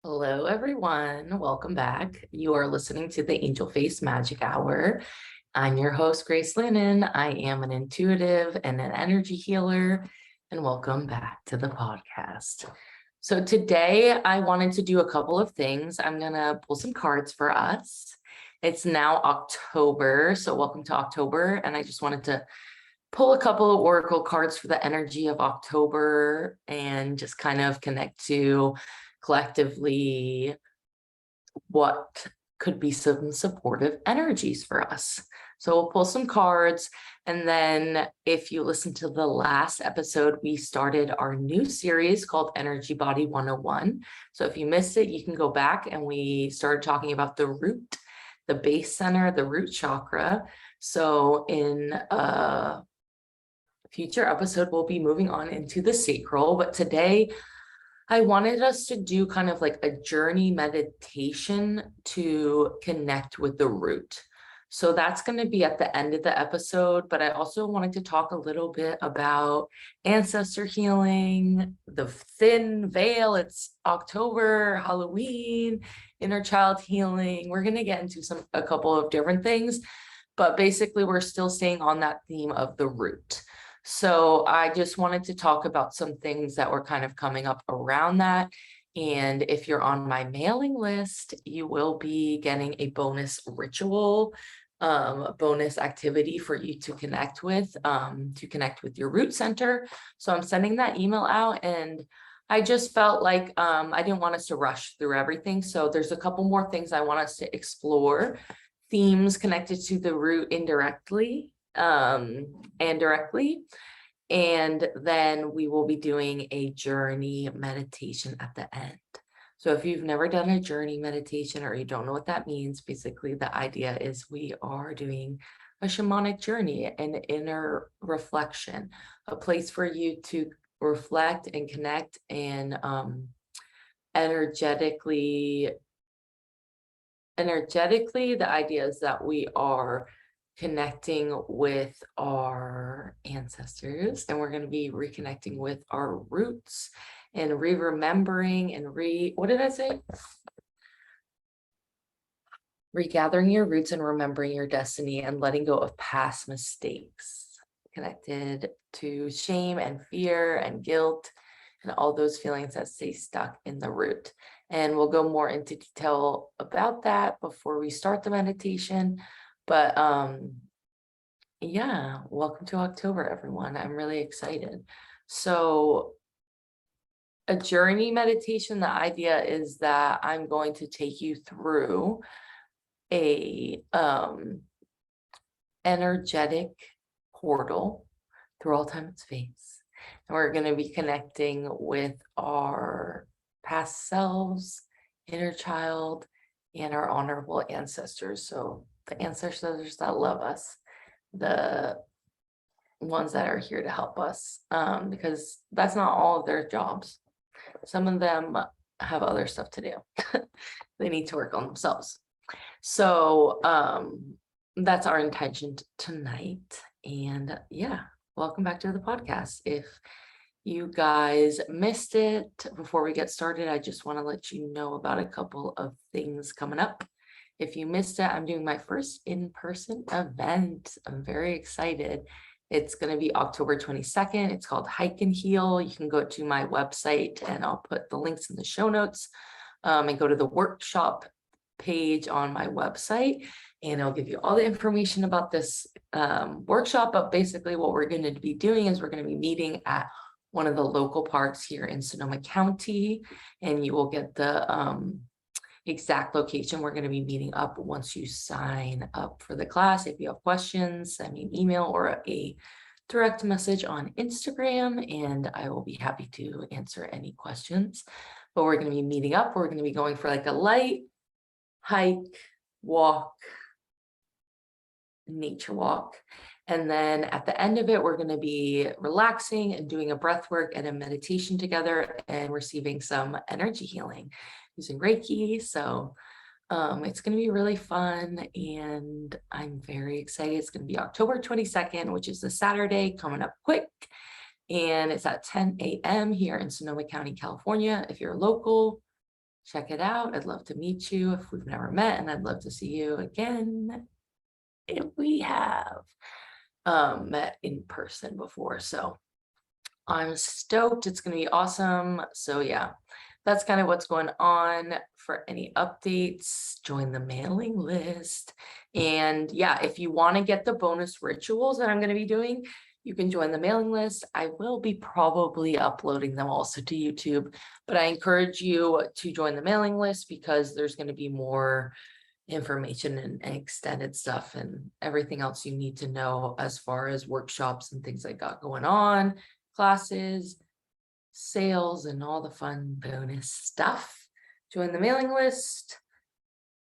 Hello, everyone. Welcome back. You are listening to the Angel Face Magic Hour. I'm your host, Grace Lennon. I am an intuitive and an energy healer, and welcome back to the podcast. So today I wanted to do a couple of things. I'm going to pull some cards for us. It's now October, so welcome to October. And I just wanted to pull a couple of oracle cards for the energy of October and just kind of connect to collectively what could be some supportive energies for us. So we'll pull some cards. And then if you listen to the last episode, we started our new series called Energy Body 101. So if you missed it, you can go back, and we started talking about the root, the base center, the root chakra. So in a future episode, we'll be moving on into the sacral, but today I wanted us to do kind of like a journey meditation to connect with the root. So that's going to be at the end of the episode, but I also wanted to talk a little bit about ancestor healing, the thin veil. It's October, Halloween, inner child healing. We're going to get into a couple of different things, but basically we're still staying on that theme of the root. So I just wanted to talk about some things that were kind of coming up around that. And if you're on my mailing list, you will be getting a bonus ritual, bonus activity for you to connect with your root center. So I'm sending that email out, and I just felt like I didn't want us to rush through everything. So there's a couple more things I want us to explore, themes connected to the root indirectly and directly. And then we will be doing a journey meditation at the end. So if you've never done a journey meditation or you don't know what that means, basically the idea is we are doing a shamanic journey, an inner reflection, a place for you to reflect and connect and energetically, the idea is that we are connecting with our ancestors, and we're going to be reconnecting with our roots and remembering and what did I say? Regathering your roots and remembering your destiny and letting go of past mistakes connected to shame and fear and guilt and all those feelings that stay stuck in the root. And we'll go more into detail about that before we start the meditation. But yeah, welcome to October, everyone. I'm really excited. So a journey meditation, the idea is that I'm going to take you through a energetic portal through all time and space. And we're going to be connecting with our past selves, inner child, and our honorable ancestors. So the ancestors that love us, the ones that are here to help us, because that's not all of their jobs. Some of them have other stuff to do. They need to work on themselves. So that's our intention tonight. And yeah, welcome back to the podcast. If you guys missed it, before we get started, I just want to let you know about a couple of things coming up. If you missed it, I'm doing my first in-person event. I'm very excited. It's going to be October 22nd. It's called Hike and Heal. You can go to my website, and I'll put the links in the show notes, and go to the workshop page on my website, and I'll give you all the information about this workshop. But basically what we're going to be doing is we're going to be meeting at one of the local parks here in Sonoma County, and you will get the exact location. We're going to be meeting up once you sign up for the class. If you have questions, send me an email or a direct message on Instagram, and I will be happy to answer any questions. But we're going to be meeting up. We're going to be going for like a light hike, walk, nature walk. And then at the end of it, we're going to be relaxing and doing a breath work and a meditation together and receiving some energy healing using Reiki. So it's going to be really fun, and I'm very excited. It's going to be October 22nd, which is a Saturday coming up quick. And it's at 10 a.m. here in Sonoma County, California. If you're local, check it out. I'd love to meet you if we've never met, and I'd love to see you again if we have met in person before. So I'm stoked. It's going to be awesome. So yeah, that's kind of what's going on. For any updates, join the mailing list. And yeah, if you want to get the bonus rituals that I'm going to be doing, you can join the mailing list. I will be probably uploading them also to YouTube, but I encourage you to join the mailing list because there's going to be more information and extended stuff and everything else you need to know as far as workshops and things I got going on, classes, sales, and all the fun bonus stuff. Join the mailing list.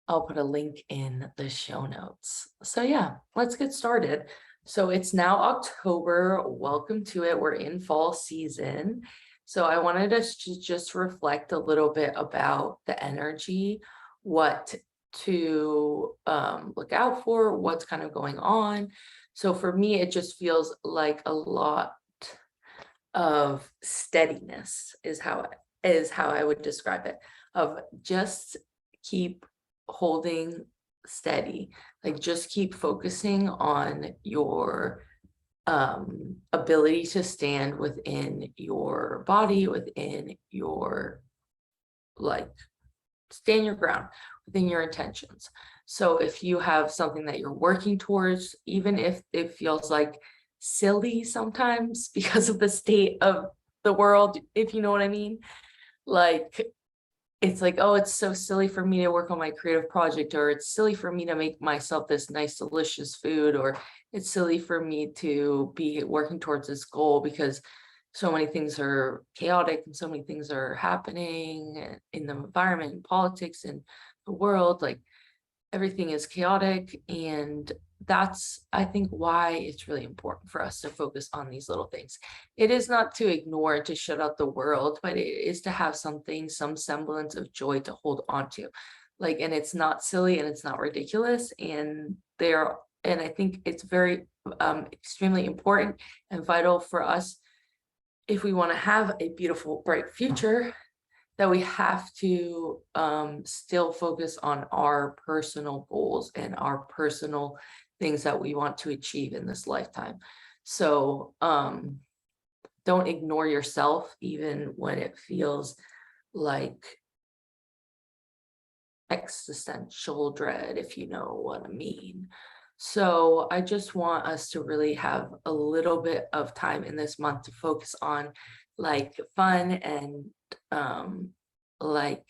I'll put a link in the show notes. So yeah, let's get started. So it's now October. Welcome to it. We're in fall season. So I wanted us to just reflect a little bit about the energy, what to look out for, what's kind of going on. So for me, it just feels like a lot of steadiness is how I would describe it, of just keep holding steady, like just keep focusing on your ability to stand within your body, within your, like, stand your ground within your intentions. So if you have something that you're working towards, even if it feels like silly sometimes because of the state of the world, if you know what I mean, like it's like, oh, it's so silly for me to work on my creative project, or it's silly for me to make myself this nice delicious food, or it's silly for me to be working towards this goal because so many things are chaotic and so many things are happening in the environment and politics and the world. Like everything is chaotic, and that's, I think, why it's really important for us to focus on these little things. It is not to ignore, to shut out the world, but it is to have something, some semblance of joy to hold on to. Like, and it's not silly and it's not ridiculous, and I think it's very extremely important and vital for us if we want to have a beautiful, bright future, that we have to still focus on our personal goals and our personal things that we want to achieve in this lifetime. So don't ignore yourself, even when it feels like existential dread, if you know what I mean. So I just want us to really have a little bit of time in this month to focus on like fun and like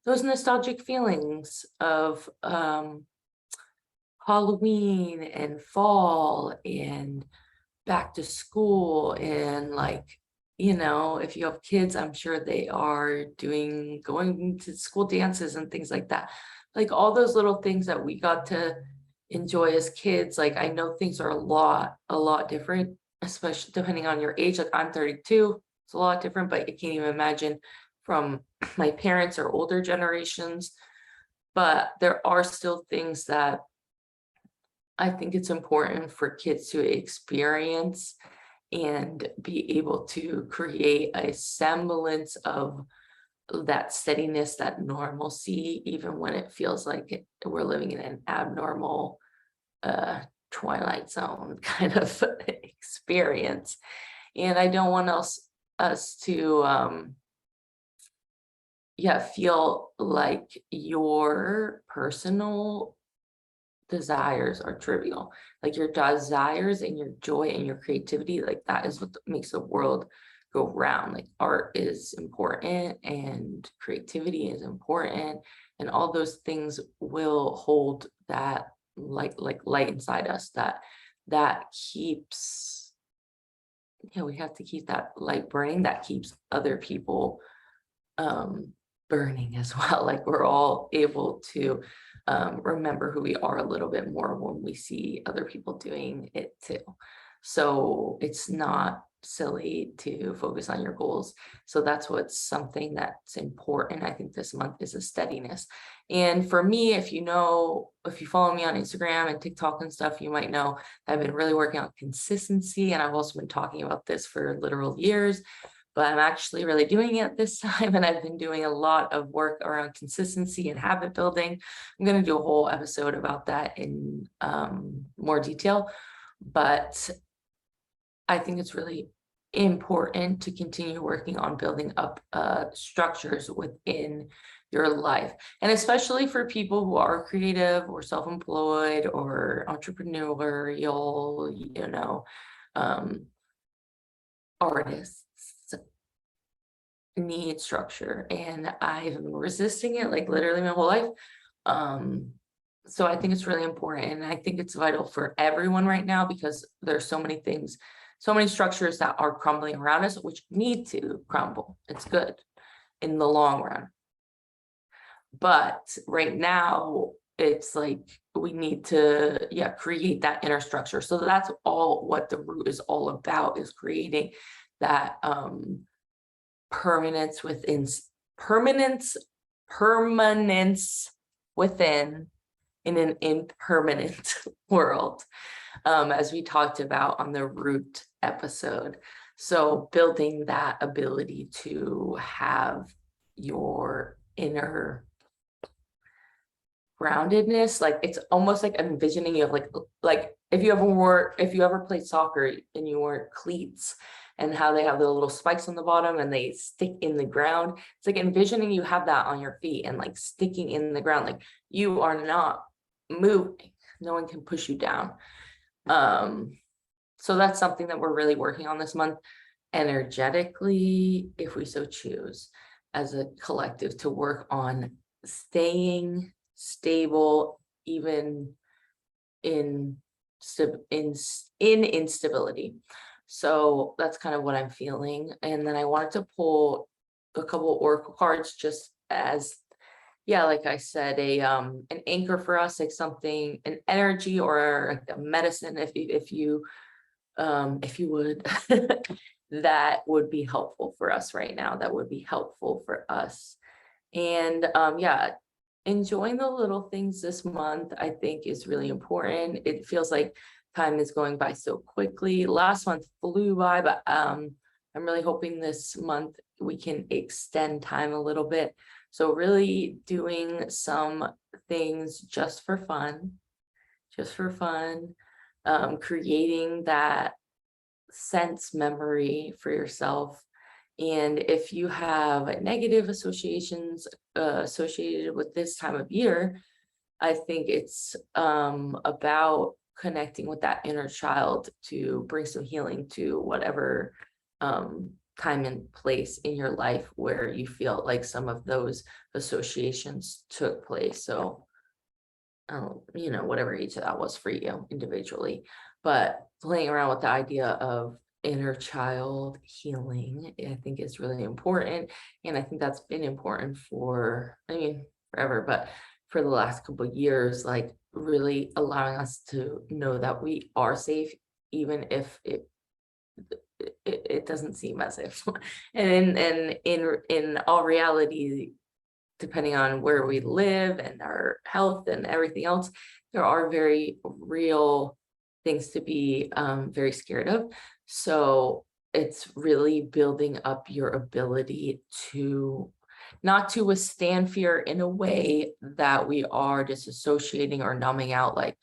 those nostalgic feelings of Halloween and fall and back to school, and like, you know, if you have kids, I'm sure they are going to school dances and things like that. Like all those little things that we got to enjoy as kids. Like I know things are a lot different, especially depending on your age. Like I'm 32, it's a lot different, but I can't even imagine from my parents or older generations. But there are still things that I think it's important for kids to experience and be able to create a semblance of that steadiness, that normalcy, even when it feels like we're living in an abnormal Twilight Zone kind of experience. And I don't want us to feel like your personal desires are trivial. Like your desires and your joy and your creativity, like that is what makes the world go round. Like art is important and creativity is important, and all those things will hold that light inside us that keeps, we have to keep that light burning, that keeps other people burning as well. Like we're all able to remember who we are a little bit more when we see other people doing it too. So it's not silly to focus on your goals. So that's what's something that's important. I think this month is a steadiness. And for me, if you follow me on Instagram and TikTok and stuff, you might know I've been really working on consistency, and I've also been talking about this for literal years. but I'm actually really doing it this time. And I've been doing a lot of work around consistency and habit building. I'm going to do a whole episode about that in more detail, but I think it's really important to continue working on building up structures within your life. And especially for people who are creative or self-employed or entrepreneurial, you know, artists need structure. And I've been resisting it like literally my whole life. So I think it's really important. And I think it's vital for everyone right now, because there's so many things, so many structures that are crumbling around us, which need to crumble. It's good in the long run. But right now, it's like we need to, create that inner structure. So that's all what the root is all about, is creating that permanence within, permanence within in an impermanent world, as we talked about on the root episode. So building that ability to have your inner groundedness, like it's almost like envisioning you have like if you ever played soccer and you wore cleats and how they have the little spikes on the bottom and they stick in the ground. It's like envisioning you have that on your feet and like sticking in the ground, like you are not moving. No one can push you down. So that's something that we're really working on this month, energetically, if we so choose, as a collective, to work on staying stable, even in instability. So that's kind of what I'm feeling. And then I wanted to pull a couple oracle cards, just as, like I said, an anchor for us, like something, an energy or a medicine, if you would, that would be helpful for us right now. That would be helpful for us. And enjoying the little things this month, I think, is really important. It feels like time is going by so quickly. Last month flew by, but I'm really hoping this month we can extend time a little bit. So really doing some things just for fun, creating that sense memory for yourself. And if you have negative associations associated with this time of year, I think it's about connecting with that inner child to bring some healing to whatever time and place in your life where you feel like some of those associations took place. So, whatever each of that was for you individually, but playing around with the idea of inner child healing, I think, is really important. And I think that's been important for, forever, but for the last couple of years, like really allowing us to know that we are safe, even if it doesn't seem as if. And in all reality, depending on where we live and our health and everything else, there are very real things to be very scared of. So it's really building up your ability to not to withstand fear in a way that we are disassociating or numbing out, like,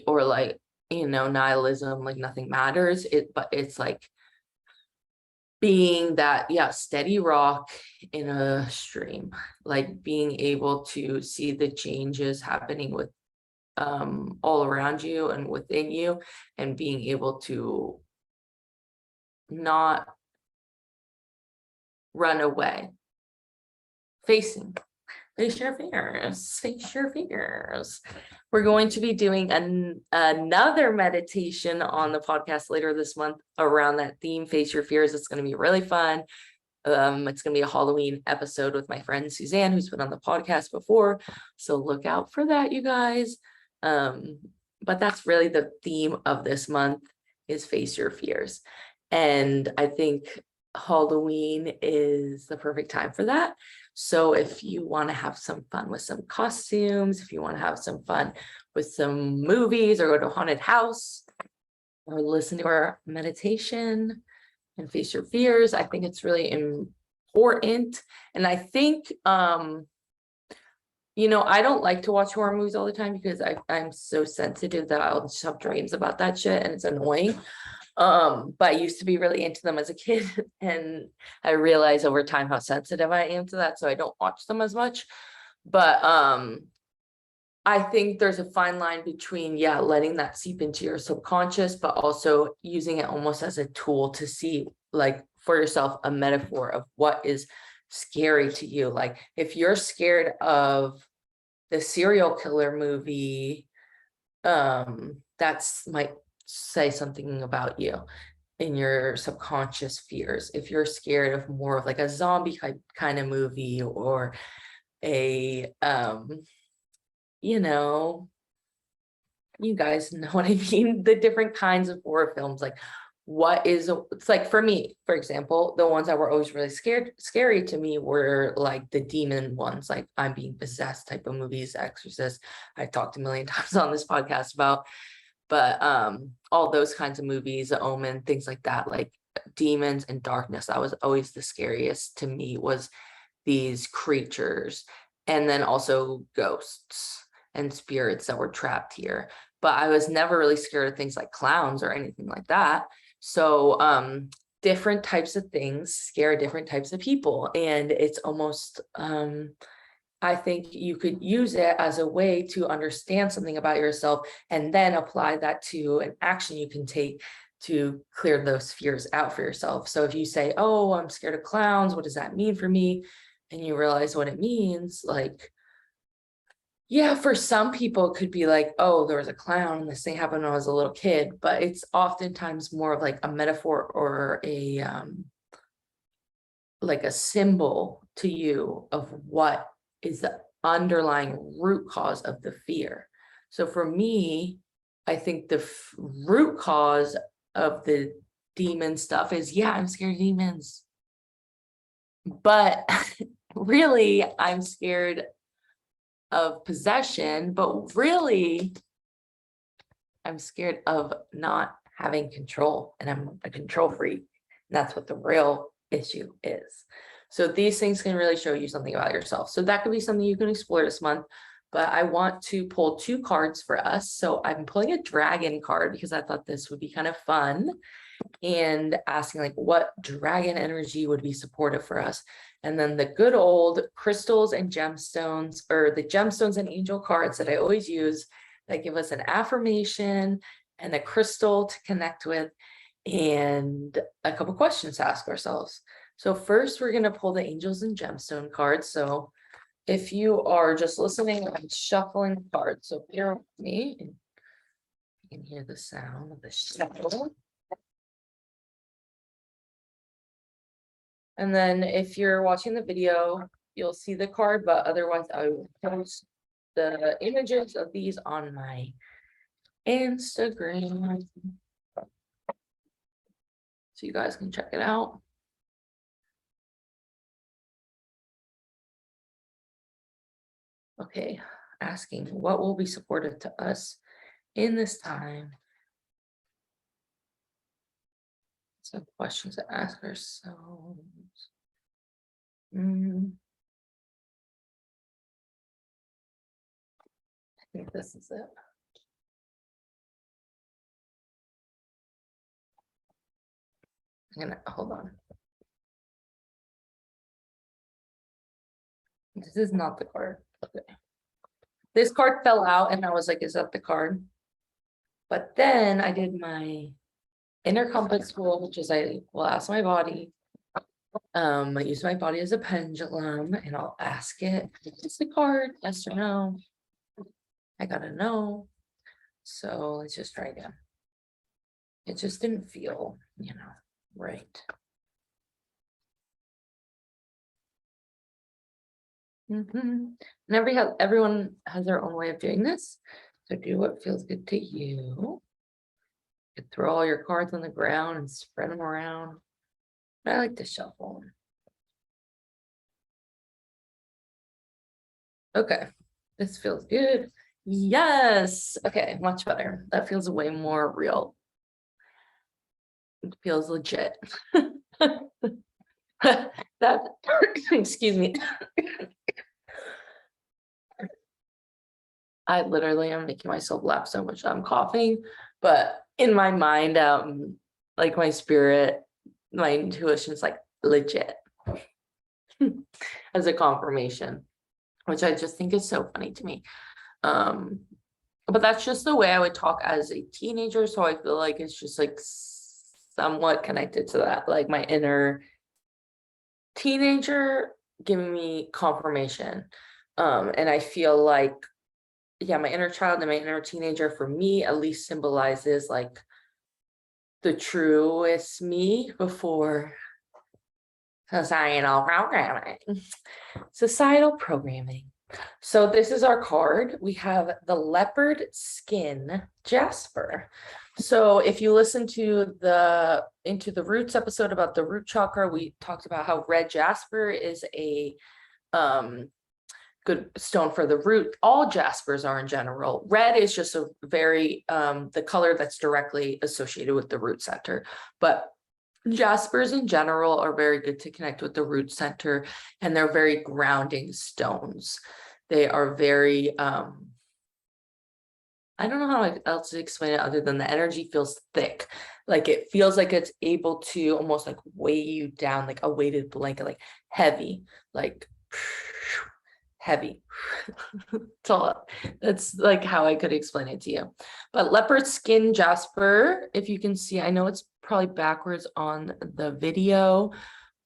or like, nihilism, like nothing matters. But it's like being that, steady rock in a stream, like being able to see the changes happening with all around you and within you, and being able to not run away. Face your fears. We're going to be doing another meditation on the podcast later this month around that theme, face your fears. It's going to be really fun. It's going to be a Halloween episode with my friend Suzanne, who's been on the podcast before. So look out for that, you guys. But that's really the theme of this month, is face your fears. And I think Halloween is the perfect time for that. So if you want to have some fun with some costumes, if you want to have some fun with some movies, or go to a haunted house, or listen to our meditation, and face your fears. I think it's really important. And I think, you know, I don't like to watch horror movies all the time because I'm so sensitive that I'll just have dreams about that shit and it's annoying. But I used to be really into them as a kid, and I realized over time how sensitive I am to that, so I don't watch them as much. But I think there's a fine line between, yeah, letting that seep into your subconscious, but also using it almost as a tool to see, like, for yourself, a metaphor of what is scary to you. Like, if you're scared of the serial killer movie, that's might say something about you in your subconscious fears. If you're scared of more of like a zombie kind of movie, or a you know, you guys know what I mean, the different kinds of horror films, like what is it's like for me, for example, the ones that were always really scary to me were like the demon ones, like I'm being possessed type of movies, Exorcist, I talked a million times on this podcast about. But all those kinds of movies, The Omen, things like that, like demons and darkness, that was always the scariest to me, was these creatures. And then also ghosts and spirits that were trapped here. But I was never really scared of things like clowns or anything like that. So different types of things scare different types of people. And it's almost I think you could use it as a way to understand something about yourself and then apply that to an action you can take to clear those fears out for yourself. So if you say, oh, I'm scared of clowns, what does that mean for me? And you realize what it means, like, yeah, for some people it could be like, oh, there was a clown and this thing happened when I was a little kid, but it's oftentimes more of like a metaphor or a like a symbol to you of what is the underlying root cause of the fear. So for me, I think the root cause of the demon stuff is, yeah, I'm scared of demons. But really, I'm scared of possession, but really, I'm scared of not having control, and I'm a control freak. And that's what the real issue is. So these things can really show you something about yourself. So that could be something you can explore this month. But I want to pull 2 cards for us. So I'm pulling a dragon card because I thought this would be kind of fun, and asking like what dragon energy would be supportive for us. And then the good old crystals and gemstones, or the gemstones and angel cards that I always use, that give us an affirmation and a crystal to connect with, and a couple questions to ask ourselves. So first, we're going to pull the angels and gemstone cards. So if you are just listening, I'm shuffling the cards. So bear with me. You can hear the sound of the shuffle. And then if you're watching the video, you'll see the card, but otherwise I will post the images of these on my Instagram, so you guys can check it out. Okay, asking what will be supportive to us in this time. Some questions to ask ourselves. I think this is it. I'm gonna hold on. This is not the card. Okay. This card fell out and I was like, is that the card? But then I did my inner compass tool, which is I will ask my body. I use my body as a pendulum, and I'll ask it, it's the card, yes or no. I gotta know. So let's just try again. It just didn't feel, you know, right. And everyone has their own way of doing this. So do what feels good to you. You could throw all your cards on the ground and spread them around. But I like to shuffle. Okay, this feels good. Yes. Okay, much better. That feels way more real. It feels legit. That, excuse me. I literally am making myself laugh so much I'm coughing, but in my mind, like my spirit, my intuition is like legit as a confirmation, which I just think is so funny to me. But that's just the way I would talk as a teenager. So I feel like it's just like somewhat connected to that, like my inner teenager giving me confirmation. And I feel like, yeah, my inner child and my inner teenager for me at least symbolizes like the truest me before societal programming. Societal programming. So this is our card. We have the leopard skin jasper. So if you listen to the Into the Roots episode about the root chakra, we talked about how red jasper is a good stone for the root. All jaspers are in general. Red is just a very the color that's directly associated with the root center, but jaspers in general are very good to connect with the root center, and they're very grounding stones. They are very I don't know how else to explain it other than the energy feels thick. Like it feels like it's able to almost like weigh you down, like a weighted blanket, like heavy, like heavy. That's like how I could explain it to you. But leopard skin jasper, if you can see, I know it's probably backwards on the video,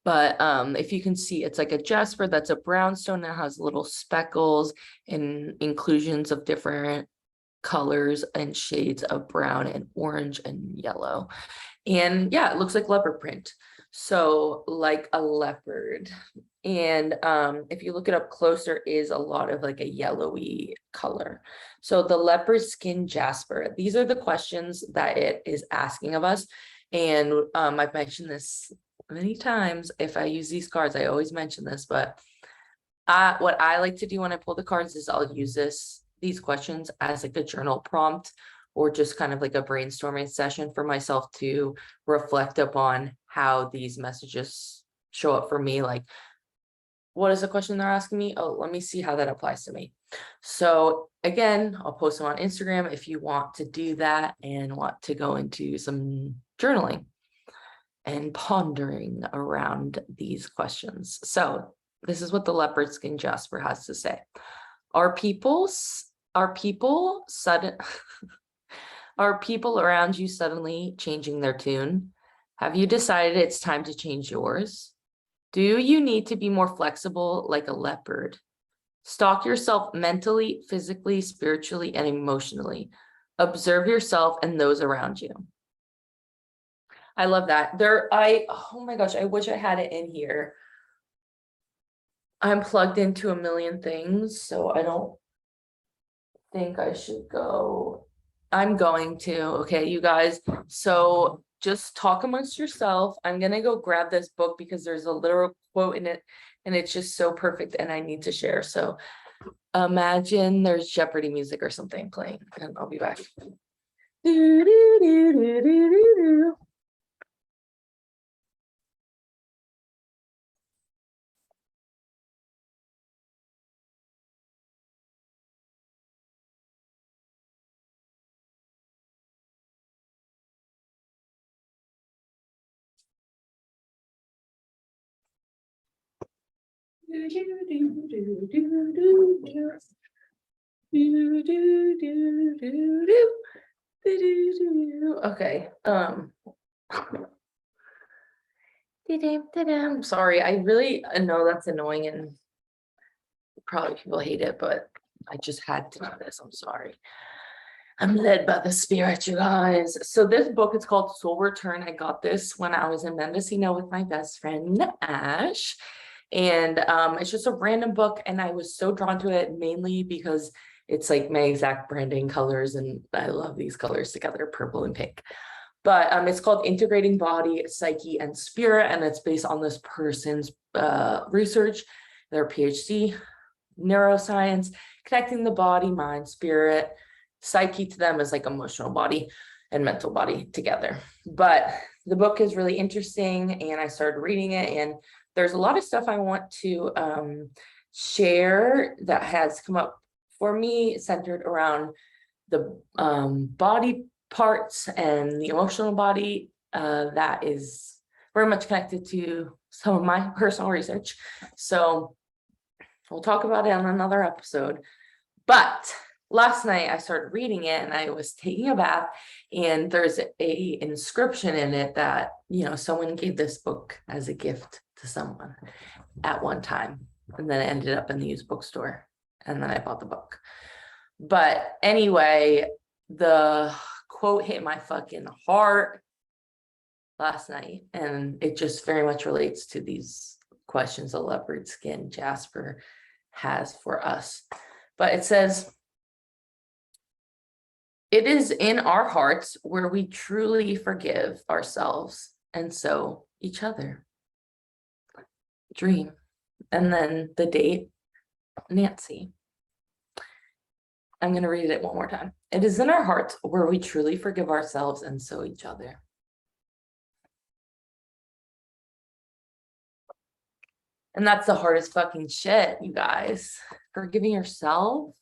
but if you can see, it's like a jasper that's a brown stone that has little speckles and inclusions of different colors and shades of brown and orange and yellow. And yeah, it looks like leopard print. So like a leopard. And if you look it up closer, is a lot of like a yellowy color. So the leopard skin jasper, these are the questions that it is asking of us. And I've mentioned this many times. If I use these cards, I always mention this, but what I like to do when I pull the cards is I'll use these questions as like a journal prompt, or just kind of like a brainstorming session for myself to reflect upon how these messages show up for me. Like, what is the question they're asking me? Oh, let me see how that applies to me. So again, I'll post them on Instagram if you want to do that and want to go into some journaling and pondering around these questions. So this is what the leopard skin jasper has to say. Are people sudden are people around you suddenly changing their tune? Have you decided it's time to change yours? Do you need to be more flexible like a leopard? Stalk yourself mentally, physically, spiritually, and emotionally. Observe yourself and those around you. I love that. Oh my gosh, I wish I had it in here. I'm plugged into a million things, so I don't think I should go. I'm going to, okay, you guys. So just talk amongst yourself. I'm gonna go grab this book because there's a literal quote in it and it's just so perfect and I need to share. So imagine there's Jeopardy music or something playing and I'll be back. Do, do, do, do, do, do, do. Okay. Sorry, I really know that's annoying and probably people hate it, but I just had to do this. I'm sorry. I'm led by the spirit, you guys. So this book is called Soul Return. I got this when I was in Mendocino with my best friend, Ash. And it's just a random book. And I was so drawn to it mainly because it's like my exact branding colors. And I love these colors together, purple and pink. But it's called Integrating Body, Psyche, and Spirit. And it's based on this person's research, their PhD, neuroscience, connecting the body, mind, spirit. Psyche to them is like emotional body and mental body together. But the book is really interesting, and I started reading it, and there's a lot of stuff I want to share that has come up for me, centered around the body parts and the emotional body, that is very much connected to some of my personal research. So we'll talk about it on another episode. But last night I started reading it, and I was taking a bath, and there's a inscription in it that, you know, someone gave this book as a gift to someone at one time, and then it ended up in the used bookstore, and then I bought the book. But anyway, the quote hit my fucking heart last night, and it just very much relates to these questions the leopard skin Jasper has for us. But it says, "It is in our hearts where we truly forgive ourselves and so each other." Dream. And then the date, Nancy. I'm going to read it one more time. "It is in our hearts where we truly forgive ourselves and so each other." And that's the hardest fucking shit, you guys. Forgiving yourself.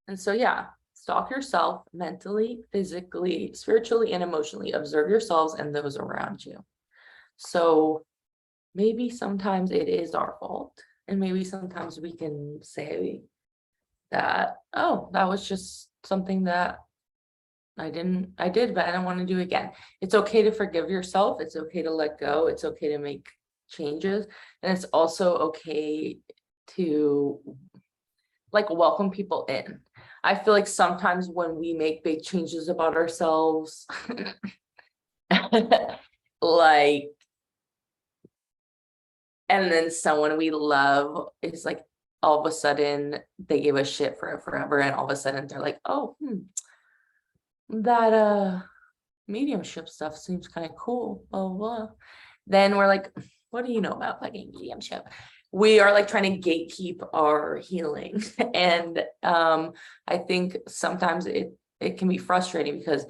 And so, yeah, stalk yourself mentally, physically, spiritually, and emotionally. Observe yourselves and those around you. So maybe sometimes it is our fault. And maybe sometimes we can say that, oh, that was just something that I did, but I don't want to do it again. It's okay to forgive yourself. It's okay to let go. It's okay to make changes. And it's also okay to like welcome people in. I feel like sometimes when we make big changes about ourselves, like, and then someone we love is like, all of a sudden they gave us shit for forever, and all of a sudden they're like, oh, that mediumship stuff seems kind of cool, blah, blah, blah. Then we're like, what do you know about fucking mediumship? We are like trying to gatekeep our healing. And I think sometimes it can be frustrating, because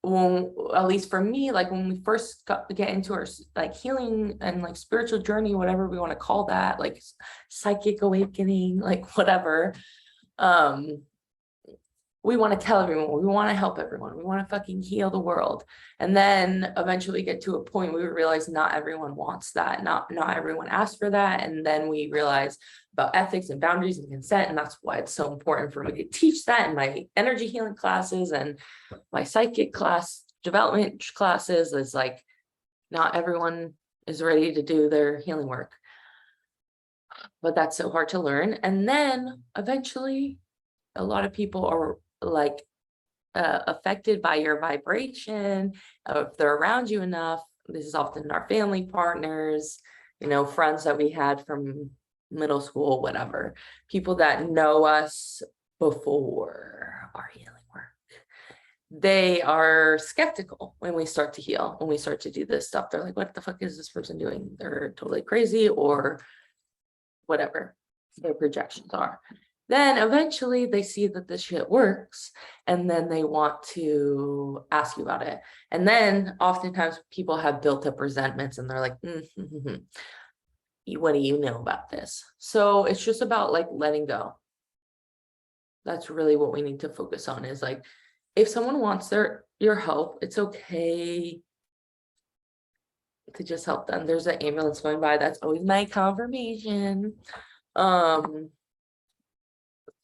when, at least for me, like when we first get into our like healing and like spiritual journey, whatever we want to call that, like psychic awakening, like whatever, we want to tell everyone, we want to help everyone, we want to fucking heal the world. And then eventually get to a point where we realize not everyone wants that, not everyone asks for that. And then we realize about ethics and boundaries and consent, and that's why it's so important for me to teach that in my energy healing classes and my psychic class development classes. Is like, not everyone is ready to do their healing work, but that's so hard to learn. And then eventually a lot of people are like affected by your vibration. If they're around you enough, this is often our family partners, you know, friends that we had from middle school, whatever, people that know us before our healing work, they are skeptical when we start to heal, when we start to do this stuff. They're like, what the fuck is this person doing? They're totally crazy, or whatever their projections are. Then eventually they see that this shit works, and then they want to ask you about it. And then oftentimes people have built up resentments, and they're like, what do you know about this? So it's just about like letting go. That's really what we need to focus on, is like, if someone wants your help, it's okay to just help them. There's an ambulance going by. That's always my confirmation.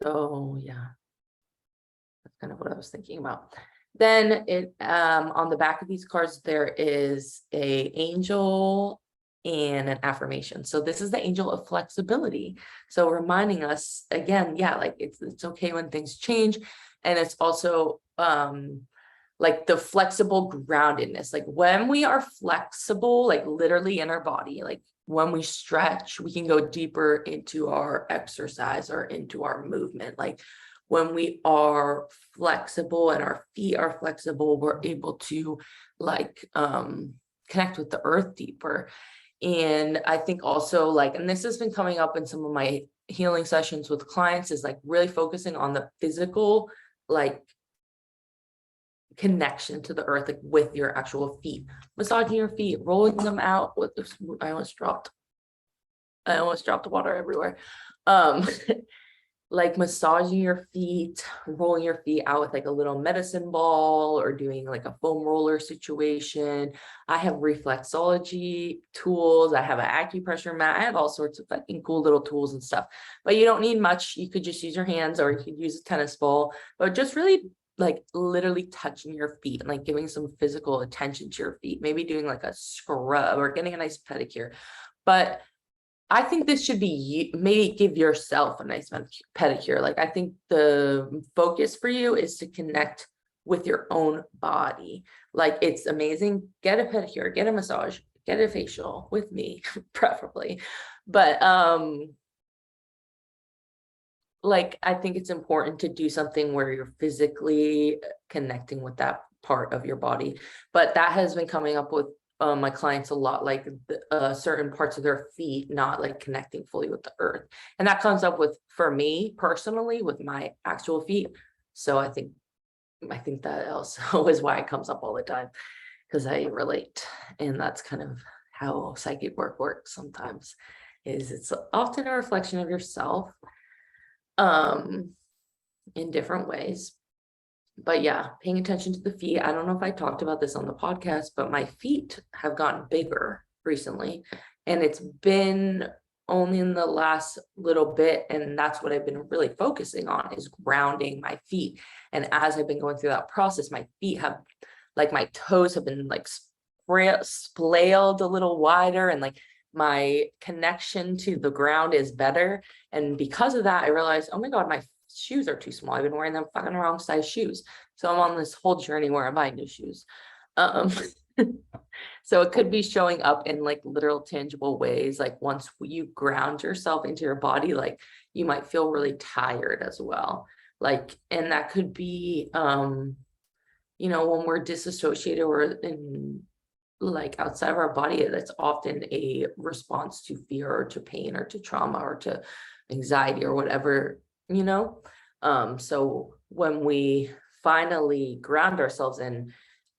So yeah, that's kind of what I was thinking about. Then it on the back of these cards, there is a angel and an affirmation. So this is the angel of flexibility. So reminding us again, yeah, like it's okay when things change. And it's also like the flexible groundedness. Like when we are flexible, like literally in our body, like when we stretch, we can go deeper into our exercise or into our movement. Like when we are flexible and our feet are flexible, we're able to like connect with the earth deeper. And I think also like, and this has been coming up in some of my healing sessions with clients, is like really focusing on the physical, like connection to the earth, like with your actual feet, massaging your feet, rolling them out with this. I almost dropped the water everywhere. Like massaging your feet, rolling your feet out with like a little medicine ball, or doing like a foam roller situation. I have reflexology tools. I have an acupressure mat. I have all sorts of fucking cool little tools and stuff, but you don't need much. You could just use your hands, or you could use a tennis ball, but just really like literally touching your feet and like giving some physical attention to your feet, maybe doing like a scrub or getting a nice pedicure. But I think this should be maybe give yourself a nice pedicure. Like, I think the focus for you is to connect with your own body. Like, it's amazing. Get a pedicure, get a massage, get a facial with me, preferably. But like, I think it's important to do something where you're physically connecting with that part of your body. But that has been coming up with my clients a lot, like certain parts of their feet not like connecting fully with the earth. And that comes up with, for me personally, with my actual feet. So I think that also is why it comes up all the time, because I relate. And that's kind of how psychic work works sometimes, is it's often a reflection of yourself in different ways. But yeah, paying attention to the feet. I don't know if I talked about this on the podcast, but my feet have gotten bigger recently, and it's been only in the last little bit. And that's what I've been really focusing on, is grounding my feet. And as I've been going through that process, my feet have, like, my toes have been like splayed a little wider, and like my connection to the ground is better. And because of that, I realized, oh my God, my shoes are too small. I've been wearing them fucking wrong size shoes. So I'm on this whole journey where I'm buying new shoes. So it could be showing up in like literal tangible ways. Like, once you ground yourself into your body, like, you might feel really tired as well. Like, and that could be, when we're disassociated or in like outside of our body, that's often a response to fear or to pain or to trauma or to anxiety or whatever. So when we finally ground ourselves and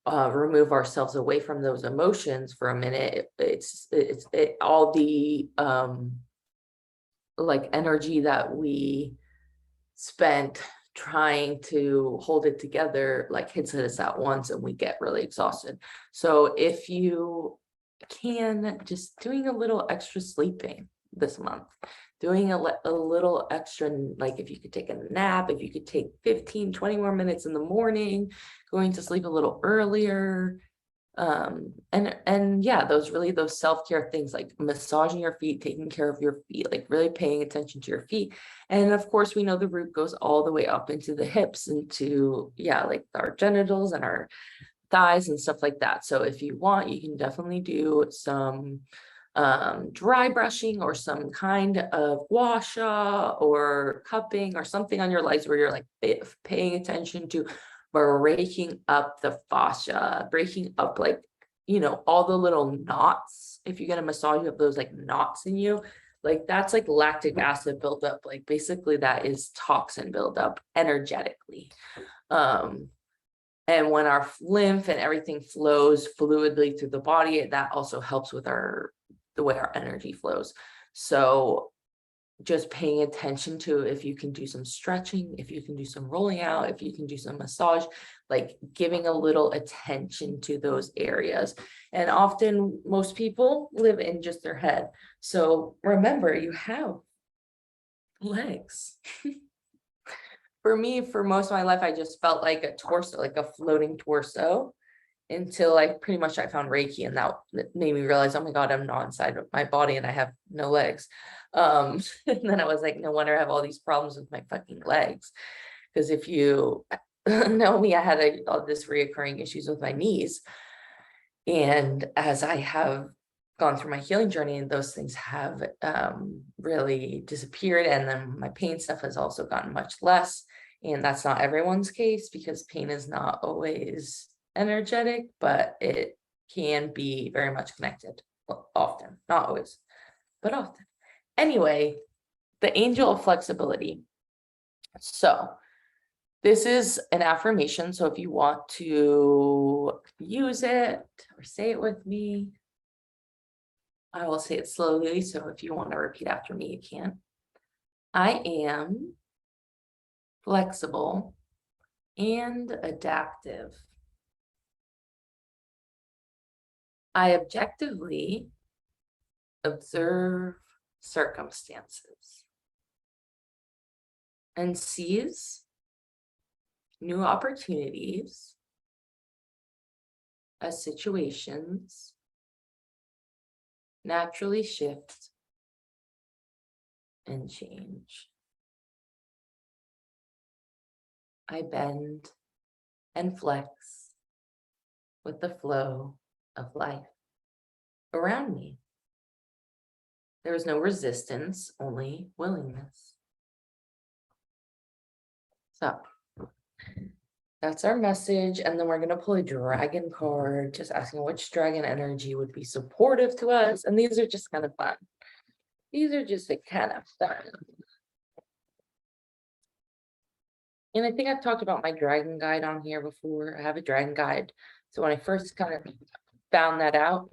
remove ourselves away from those emotions for a minute, it's all the like energy that we spent trying to hold it together, like, hits us at once, and we get really exhausted. So if you can, just doing a little extra sleeping this month, doing a little extra, like, if you could take a nap, if you could take 15-20 more minutes in the morning, going to sleep a little earlier, and yeah, those self-care things, like massaging your feet, taking care of your feet, like really paying attention to your feet. And of course, we know the root goes all the way up into the hips, into, yeah, like our genitals and our thighs and stuff like that. So if you want, you can definitely do some dry brushing or some kind of gua sha or cupping or something on your legs, where you're like paying attention to breaking up the fascia, breaking up, like, all the little knots. If you get a massage, you have those like knots in you, like, that's like lactic acid buildup. Like, basically that is toxin buildup energetically. And when our lymph and everything flows fluidly through the body, that also helps with the way our energy flows. So just paying attention to, if you can do some stretching, if you can do some rolling out, if you can do some massage, like giving a little attention to those areas. And often most people live in just their head. So remember, you have legs. For me, for most of my life, I just felt like a torso, like a floating torso, until I found Reiki, and that made me realize, oh my God, I'm not inside of my body and I have no legs. And then I was like, no wonder I have all these problems with my fucking legs. Because if you know me, I had all this reoccurring issues with my knees. And as I have gone through my healing journey, and those things have really disappeared, and then my pain stuff has also gotten much less. And that's not everyone's case, because pain is not always energetic, but it can be very much connected. Well, often, not always, but often. Anyway, the angel of flexibility. So This is an affirmation, so if you want to use it or say it with me, I will say it slowly, so if you want to repeat after me, you can. I am flexible and adaptive. I objectively observe circumstances and seize new opportunities as situations naturally shift and change. I bend and flex with the flow of life around me. There is no resistance, only willingness. So that's our message. And then we're going to pull a dragon card, just asking which dragon energy would be supportive to us. And these are just kind of fun. These are just kind of fun. And I think I've talked about my dragon guide on here before. I have a dragon guide. So when I first kind of found that out,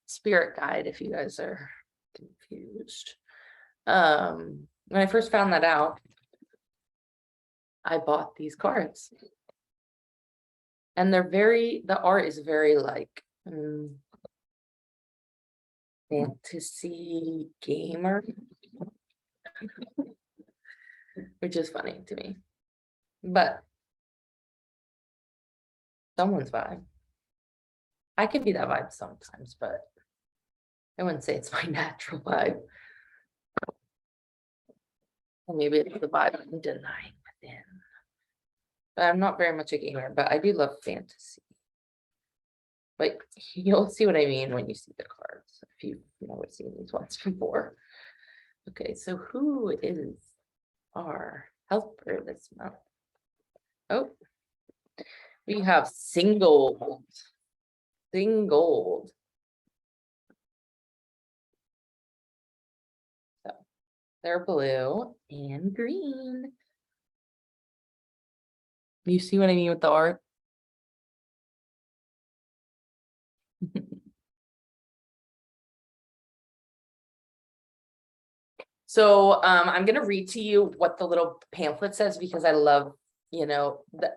spirit guide, if you guys are confused. When I first found that out, I bought these cards. And the art is very like fantasy gamer, which is funny to me. But someone's vibe. I can be that vibe sometimes, but I wouldn't say it's my natural vibe. Or maybe it's the vibe I'm denying within. But I'm not very much a gamer, but I do love fantasy. But you'll see what I mean when you see the cards, if you've never seen these ones before. Okay, so who is our helper this month? Oh, we have single. So they're blue and green. You see what I mean with the art? So I'm going to read to you what the little pamphlet says, because I love,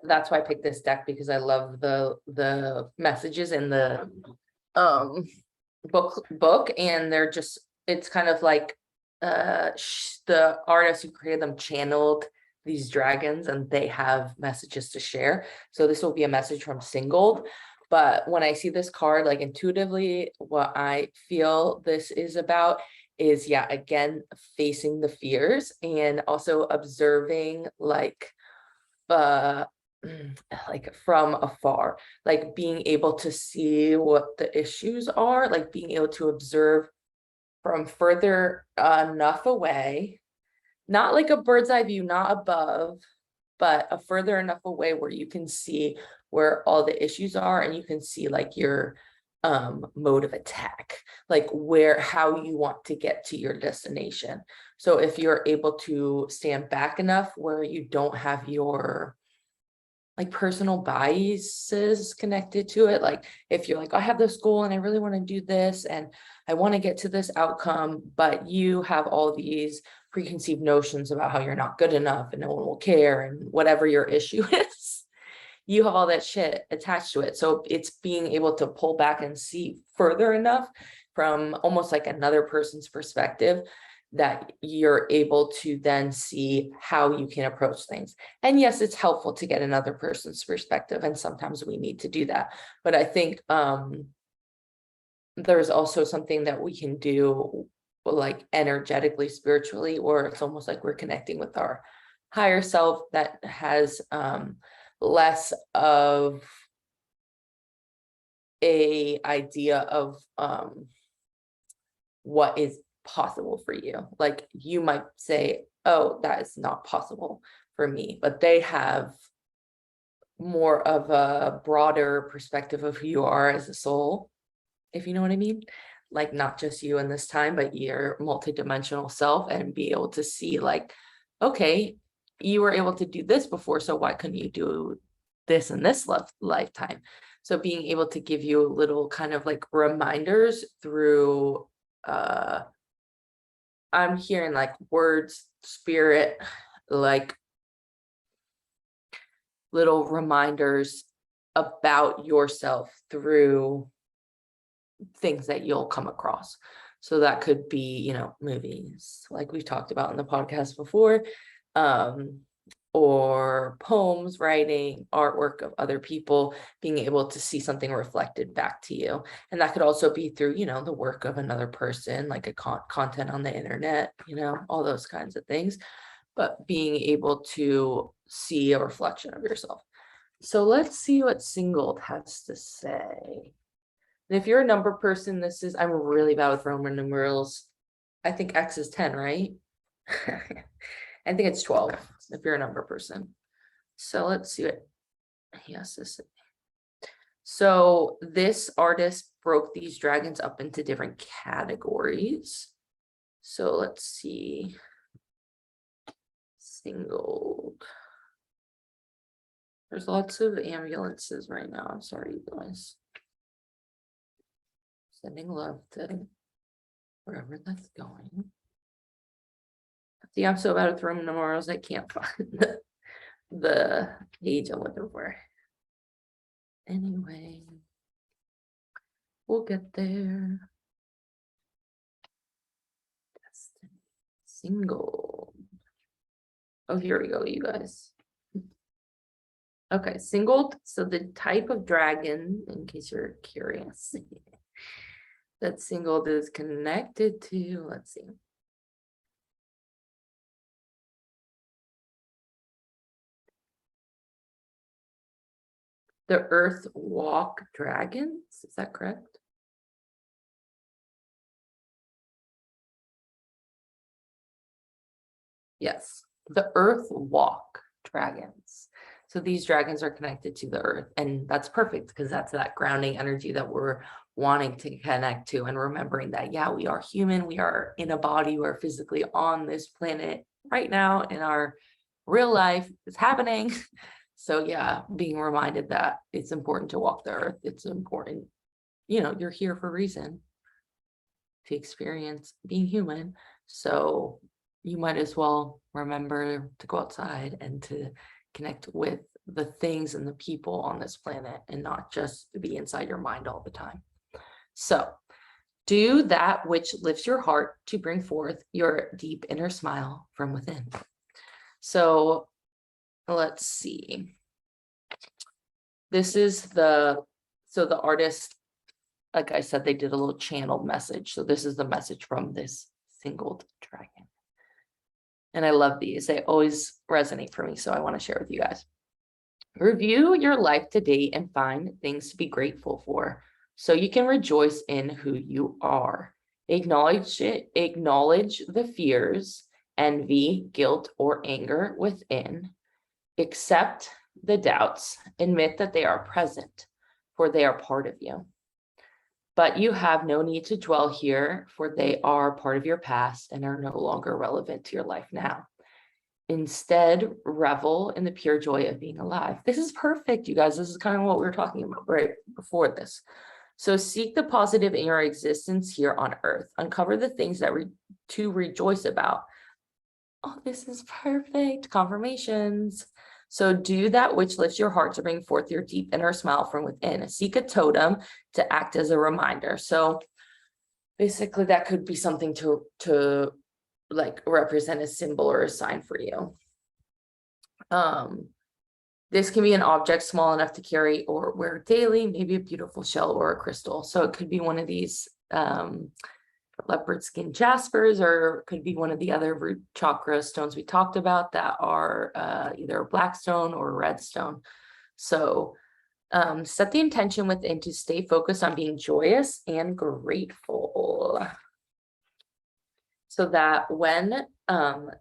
that's why I picked this deck, because I love the messages in the book, and they're just, it's kind of like the artist who created them channeled these dragons, and they have messages to share. So this will be a message from Singled. But when I see this card, like intuitively, what I feel this is about is, yeah, again, facing the fears and also observing like from afar, like being able to see what the issues are, like being able to observe from further enough away, not like a bird's eye view, not above, but a further enough away where you can see where all the issues are, and you can see like your mode of attack, like how you want to get to your destination. So if you're able to stand back enough where you don't have your like personal biases connected to it, like if you're like, I have this goal and I really want to do this and I want to get to this outcome, but you have all these preconceived notions about how you're not good enough and no one will care and whatever your issue is, you have all that shit attached to it. So it's being able to pull back and see further enough from almost like another person's perspective that you're able to then see how you can approach things. And yes, it's helpful to get another person's perspective, and sometimes we need to do that. But I think there's also something that we can do like energetically, spiritually, or it's almost like we're connecting with our higher self that has less of a idea of what is possible for you. Like you might say, oh, that is not possible for me, but they have more of a broader perspective of who you are as a soul, if you know what I mean. Like not just you in this time, but your multidimensional self, and be able to see like, okay, you were able to do this before, so why couldn't you do this in this lifetime? So being able to give you little kind of like reminders through, I'm hearing like words, spirit, like little reminders about yourself through things that you'll come across. So that could be, you know, movies, like we've talked about in the podcast before, or poems, writing, artwork of other people, being able to see something reflected back to you. And that could also be through, you know, the work of another person, like a content on the internet, you know, all those kinds of things, but being able to see a reflection of yourself. So let's see what Singled has to say. And if you're a number person, this is, I'm really bad with Roman numerals. I think X is 10, right? I think it's 12 if you're a number person. So let's see what he has to say. So this artist broke these dragons up into different categories. So let's see. Singled. There's lots of ambulances right now. I'm sorry, you guys. Sending love to wherever that's going. See, I'm so bad with Roman numerals, I can't find the page I'm looking for. Anyway, we'll get there. Destiny. Single. Oh, here we go, you guys. Okay, singled. So the type of dragon, in case you're curious, that singled is connected to, let's see. The Earth Walk dragons, is that correct? Yes, the Earth Walk dragons. So these dragons are connected to the earth, and that's perfect because that's that grounding energy that we're wanting to connect to, and remembering that, yeah, we are human, we are in a body, we're physically on this planet right now in our real life, it's happening. So yeah, being reminded that it's important to walk the earth, it's important, you know, you're here for a reason, to experience being human. So you might as well remember to go outside and to connect with the things and the people on this planet, and not just be inside your mind all the time. So do that which lifts your heart to bring forth your deep inner smile from within. So let's see. This is the artist, like I said, they did a little channeled message. So this is the message from this singled dragon. And I love these. They always resonate for me. So I want to share with you guys. Review your life to date and find things to be grateful for, so you can rejoice in who you are. Acknowledge the fears, envy, guilt, or anger within. Accept the doubts. Admit that they are present, for they are part of you. But you have no need to dwell here, for they are part of your past and are no longer relevant to your life now. Instead, revel in the pure joy of being alive. This is perfect, you guys. This is kind of what we were talking about right before this. So seek the positive in your existence here on earth. Uncover the things that to rejoice about. Oh, this is perfect. Confirmations. So do that which lifts your heart to bring forth your deep inner smile from within. Seek a totem to act as a reminder. So basically that could be something to like represent a symbol or a sign for you. This can be an object small enough to carry or wear daily, maybe a beautiful shell or a crystal. So it could be one of these leopard skin jaspers, or it could be one of the other root chakra stones we talked about that are either a black stone or a red stone. So set the intention within to stay focused on being joyous and grateful, so that when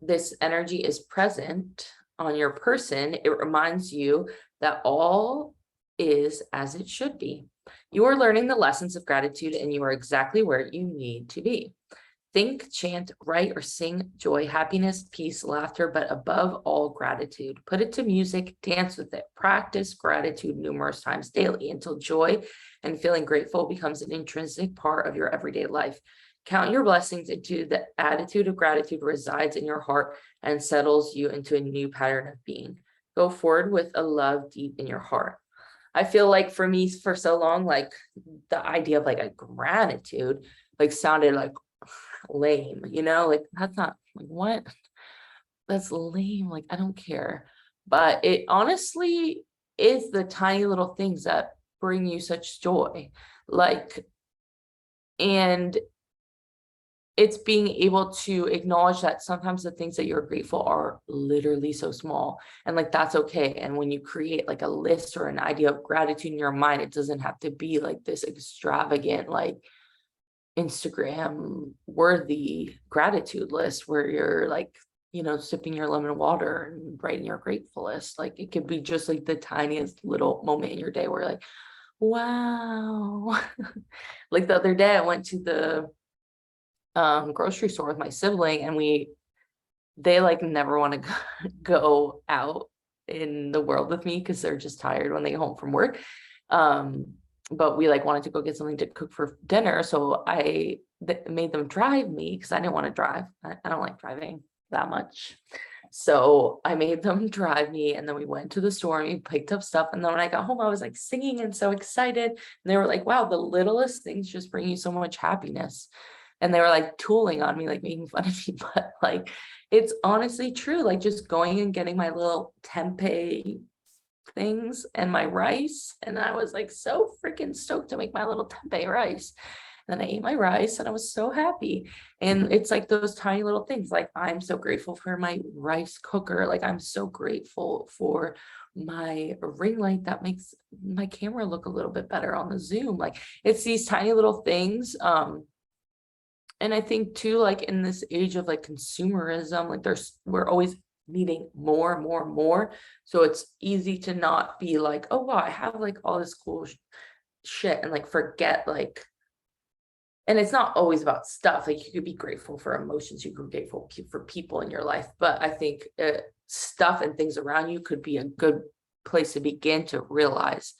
this energy is present on your person, it reminds you that all is as it should be. You are learning the lessons of gratitude, and you are exactly where you need to be. Think, chant, write, or sing joy, happiness, peace, laughter, but above all, gratitude. Put it to music, dance with it. Practice gratitude numerous times daily until joy and feeling grateful becomes an intrinsic part of your everyday life. Count your blessings into the attitude of gratitude resides in your heart and settles you into a new pattern of being. Go forward with a love deep in your heart. I feel like for me, for so long, like the idea of like a gratitude, like sounded like lame, like that's not like what, that's lame, like I don't care. But it honestly is the tiny little things that bring you such joy, like, and it's being able to acknowledge that sometimes the things that you're grateful are literally so small, and like that's okay. And when you create like a list or an idea of gratitude in your mind, it doesn't have to be like this extravagant, like Instagram worthy gratitude list where you're like, sipping your lemon water and writing your grateful list. Like it could be just like the tiniest little moment in your day where you're like, wow. Like the other day I went to the grocery store with my sibling, and they like never want to go out in the world with me because they're just tired when they get home from work. But we like wanted to go get something to cook for dinner. So I made them drive me because I didn't want to drive. I don't like driving that much. So I made them drive me, and then we went to the store and we picked up stuff. And then when I got home, I was like singing and so excited. And they were like, wow, the littlest things just bring you so much happiness. And they were like tooling on me, like making fun of me. But like, it's honestly true. Like just going and getting my little tempeh things and my rice, and I was like so freaking stoked to make my little tempeh rice. And then I ate my rice and I was so happy. And it's like those tiny little things, like I'm so grateful for my rice cooker, like I'm so grateful for my ring light that makes my camera look a little bit better on the Zoom. Like it's these tiny little things. And I think too, like in this age of like consumerism, like we're always needing more, more, more. So it's easy to not be like, oh wow, I have like all this cool shit, and like forget like, and it's not always about stuff. Like you could be grateful for emotions, you could be grateful for people in your life. But I think stuff and things around you could be a good place to begin to realize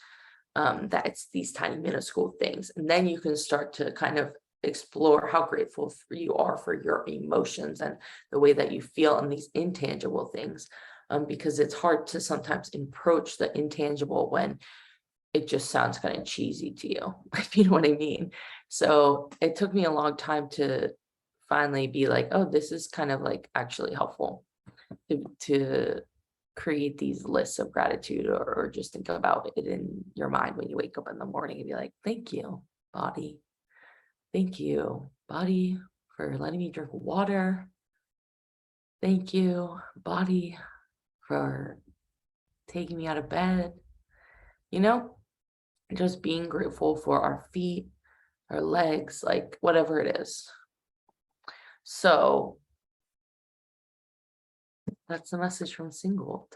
that it's these tiny minuscule things. And then you can start to kind of explore how grateful you are for your emotions and the way that you feel in these intangible things, because it's hard to sometimes approach the intangible when it just sounds kind of cheesy to you, if you know what I mean. So it took me a long time to finally be like, oh, this is kind of like actually helpful to create these lists of gratitude, or just think about it in your mind when you wake up in the morning and be like, thank you, body. Thank you, body, for letting me drink water. Thank you, body, for taking me out of bed. Just being grateful for our feet, our legs, like whatever it is. So that's the message from Singold.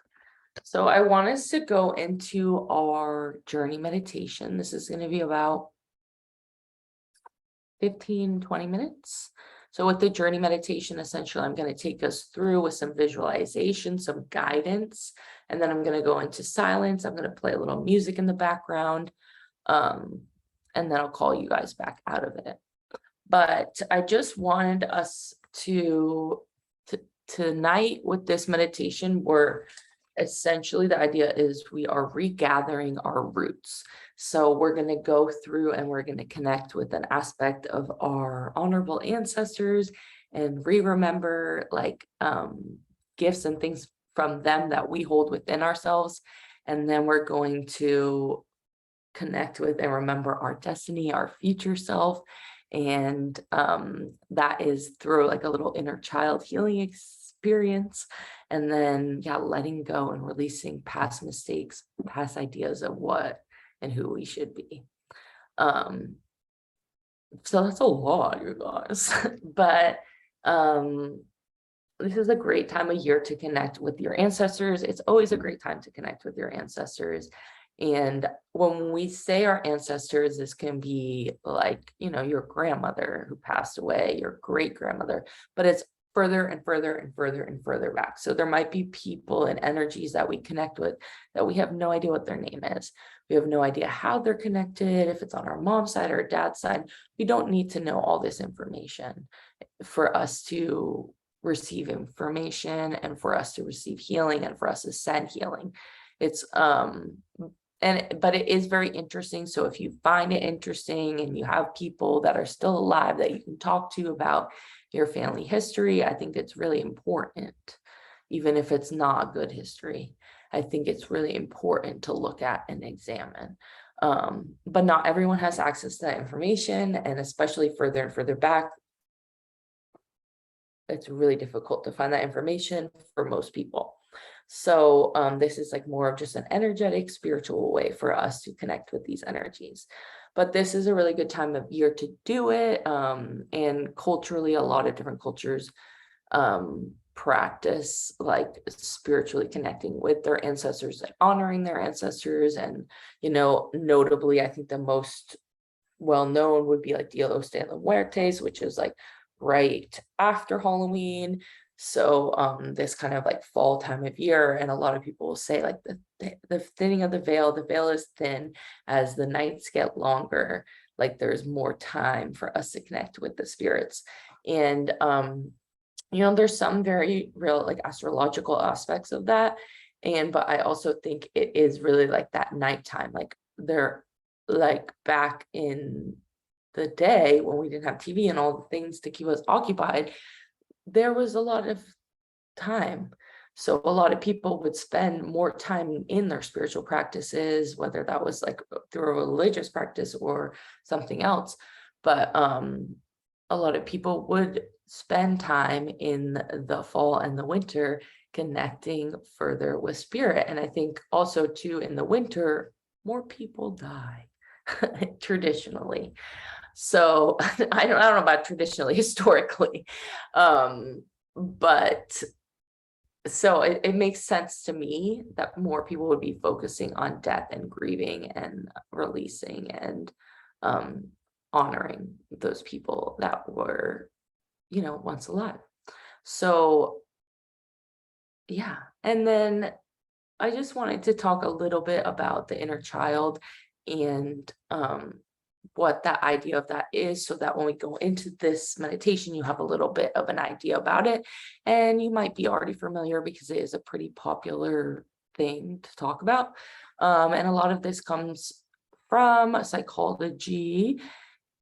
So I want us to go into our journey meditation. This is going to be about 15-20 minutes. So with the journey meditation, essentially, I'm going to take us through with some visualization, some guidance, and then I'm going to go into silence. I'm going to play a little music in the background, and then I'll call you guys back out of it. But I just wanted us to tonight with this meditation, where essentially the idea is we are regathering our roots. So we're going to go through and we're going to connect with an aspect of our honorable ancestors and remember like gifts and things from them that we hold within ourselves. And then we're going to connect with and remember our destiny, our future self. And that is through like a little inner child healing experience. And then, letting go and releasing past mistakes, past ideas of what and who we should be. So that's a lot, you guys. But this is a great time of year to connect with your ancestors. It's always a great time to connect with your ancestors. And when we say our ancestors, this can be like, your grandmother who passed away, your great grandmother, but it's further and further and further and further back. So there might be people and energies that we connect with that we have no idea what their name is. We have no idea how they're connected, if it's on our mom's side or dad's side. We don't need to know all this information for us to receive information and for us to receive healing and for us to send healing. It's but it is very interesting. So if you find it interesting and you have people that are still alive that you can talk to about your family history, I think it's really important, even if it's not good history. I think it's really important to look at and examine. But not everyone has access to that information, and especially further and further back, it's really difficult to find that information for most people. So this is like more of just an energetic, spiritual way for us to connect with these energies. But this is a really good time of year to do it. And culturally, a lot of different cultures practice like spiritually connecting with their ancestors and honoring their ancestors. And, notably, I think the most well-known would be like Dia de los Muertos, which is like right after Halloween. So this kind of like fall time of year, and a lot of people will say like the thinning of the veil is thin as the nights get longer, like there's more time for us to connect with the spirits. And there's some very real like astrological aspects of that, but I also think it is really like that nighttime, like they're like back in the day when we didn't have TV and all the things to keep us occupied, there was a lot of time. So a lot of people would spend more time in their spiritual practices, whether that was like through a religious practice or something else. But a lot of people would spend time in the fall and the winter connecting further with spirit. And I think also too, in the winter, more people die traditionally. So I don't know about traditionally, historically, but so it makes sense to me that more people would be focusing on death and grieving and releasing and honoring those people that were, once alive. So yeah, and then I just wanted to talk a little bit about the inner child and what that idea of that is, so that when we go into this meditation, you have a little bit of an idea about it. And you might be already familiar because it is a pretty popular thing to talk about. And a lot of this comes from psychology,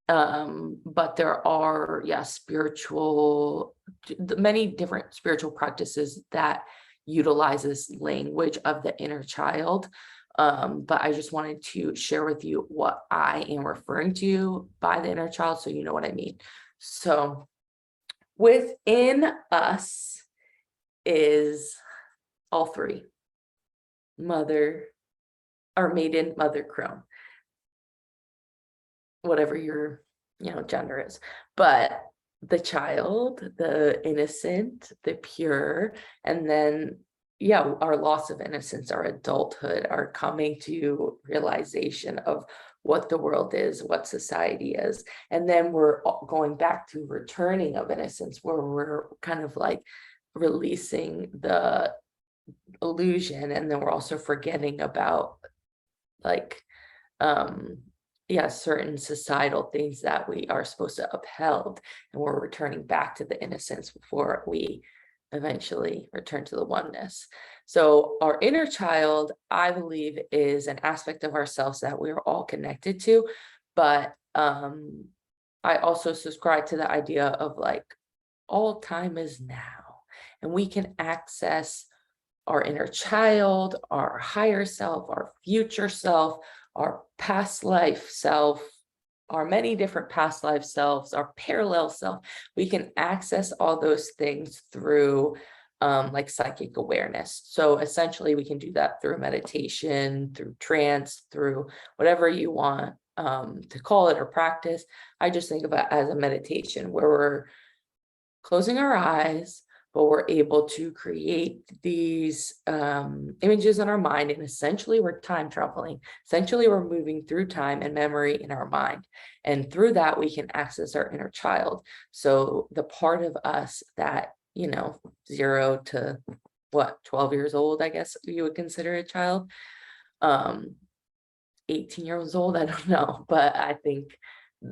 but there are, many different spiritual practices that utilize this language of the inner child. But I just wanted to share with you what I am referring to by the inner child, so you know what I mean. So within us is all three: mother, or maiden, mother, crone, whatever your gender is. But the child, the innocent, the pure, and then our loss of innocence, our adulthood, our coming to realization of what the world is, what society is. And then we're going back to returning of innocence, where we're kind of like releasing the illusion. And then we're also forgetting about like, certain societal things that we are supposed to upheld. And we're returning back to the innocence before we eventually return to the oneness. So our inner child, I believe, is an aspect of ourselves that we're all connected to. But I also subscribe to the idea of like, all time is now, and we can access our inner child, our higher self, our future self, our past life self, our many different past life selves, our parallel self. We can access all those things through like psychic awareness. So essentially we can do that through meditation, through trance, through whatever you want to call it or practice. I just think of it as a meditation where we're closing our eyes, but we're able to create these images in our mind. And essentially we're time traveling. Essentially we're moving through time and memory in our mind. And through that, we can access our inner child. So the part of us that, 0 to 12 years old, I guess you would consider a child, 18 years old, I don't know, but I think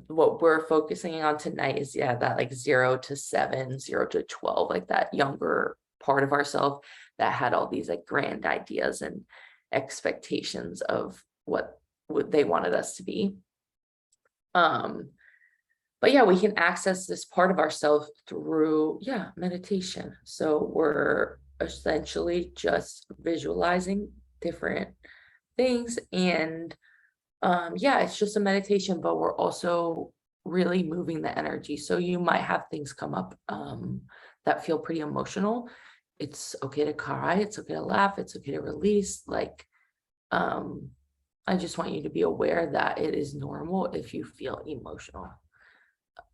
what we're focusing on tonight is that like 0 to 7, 0 to 12, like that younger part of ourselves that had all these like grand ideas and expectations of what they wanted us to be. But yeah, we can access this part of ourselves through meditation. So we're essentially just visualizing different things, and it's just a meditation, but we're also really moving the energy. So you might have things come up that feel pretty emotional. It's okay to cry, it's okay to laugh, it's okay to release. Like I just want you to be aware that it is normal if you feel emotional.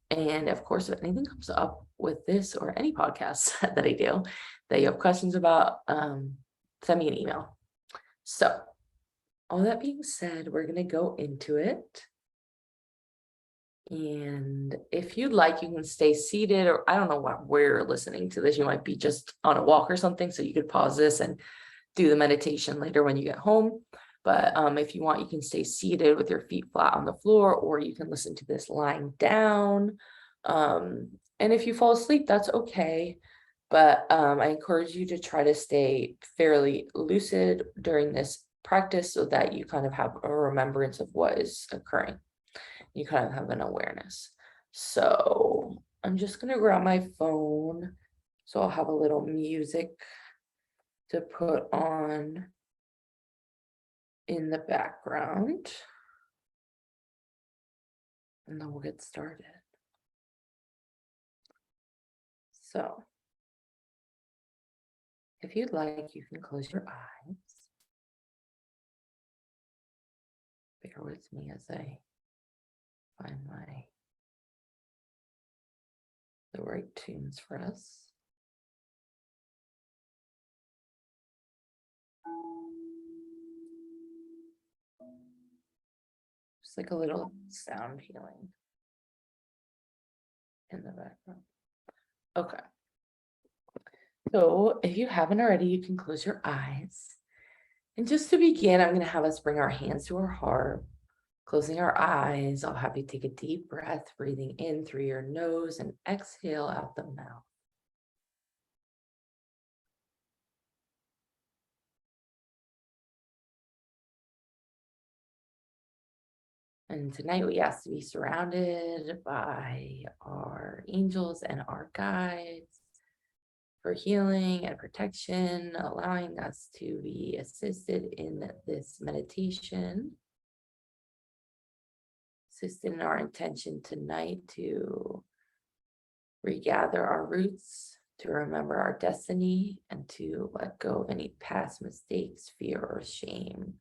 And of course, if anything comes up with this or any podcast that I do that you have questions about, send me an email. So all that being said, we're going to go into it. And if you'd like, you can stay seated, or I don't know where you're listening to this. You might be just on a walk or something. So you could pause this and do the meditation later when you get home. But if you want, you can stay seated with your feet flat on the floor, or you can listen to this lying down. And if you fall asleep, that's okay. But I encourage you to try to stay fairly lucid during this practice so that you kind of have a remembrance of what is occurring. You kind of have an awareness. So I'm just going to grab my phone. So I'll have a little music to put on in the background. And then we'll get started. So if you'd like, you can close your eyes. Bear with me as I find the right tunes for us. Just like a little sound healing in the background. Okay. So if you haven't already, you can close your eyes. And just to begin, I'm going to have us bring our hands to our heart. Closing our eyes, I'll have you take a deep breath, breathing in through your nose and exhale out the mouth. And tonight we ask to be surrounded by our angels and our guides for healing and protection, allowing us to be assisted in this meditation. Assisted in our intention tonight to regather our roots, to remember our destiny, and to let go of any past mistakes, fear, or shame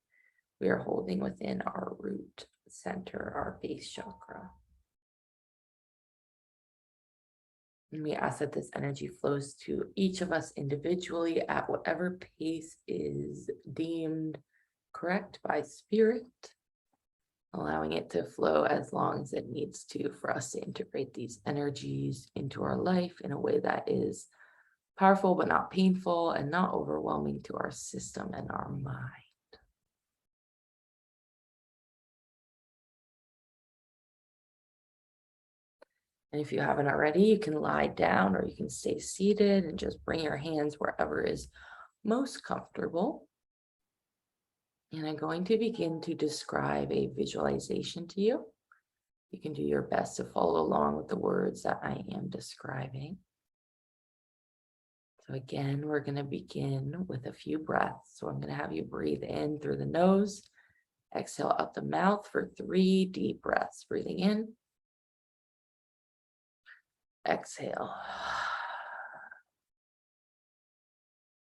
we are holding within our root center, our base chakra. And we ask that this energy flows to each of us individually at whatever pace is deemed correct by spirit, allowing it to flow as long as it needs to for us to integrate these energies into our life in a way that is powerful but not painful and not overwhelming to our system and our mind. And if you haven't already, you can lie down or you can stay seated and just bring your hands wherever is most comfortable. And I'm going to begin to describe a visualization to you. You can do your best to follow along with the words that I am describing. So again, we're going to begin with a few breaths. So I'm going to have you breathe in through the nose, exhale out the mouth for 3 deep breaths. Breathing in, exhale.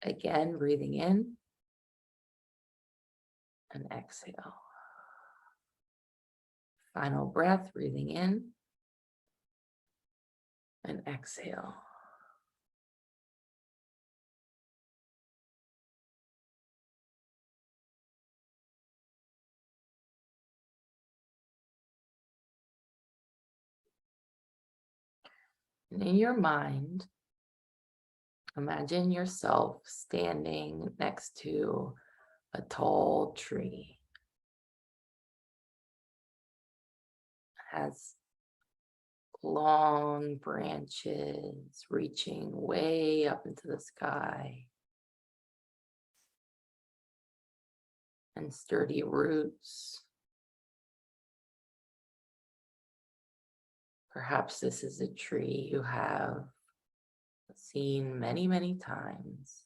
Again, breathing in and exhale. Final breath, breathing in and exhale. And in your mind, imagine yourself standing next to a tall tree. It has long branches reaching way up into the sky and sturdy roots. Perhaps this is a tree you have seen many, many times.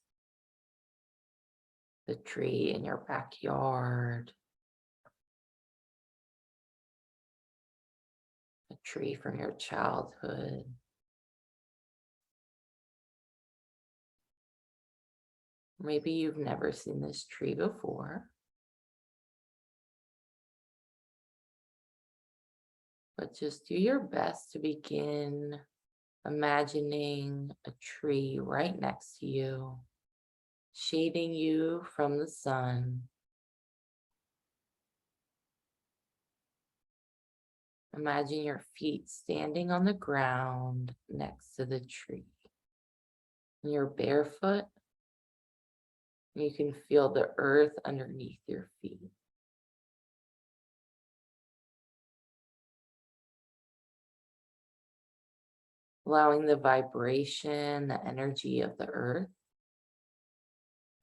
The tree in your backyard, a tree from your childhood. Maybe you've never seen this tree before, but just do your best to begin imagining a tree right next to you, shading you from the sun. Imagine your feet standing on the ground next to the tree. You're barefoot, and you can feel the earth underneath your feet. Allowing the vibration, the energy of the earth,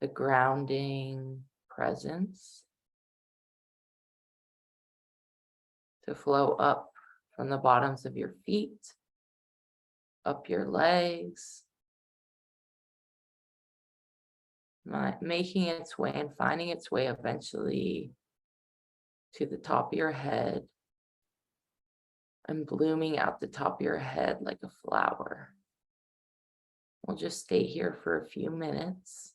the grounding presence to flow up from the bottoms of your feet, up your legs, making its way and finding its way eventually to the top of your head and blooming out the top of your head like a flower. We'll just stay here for a few minutes.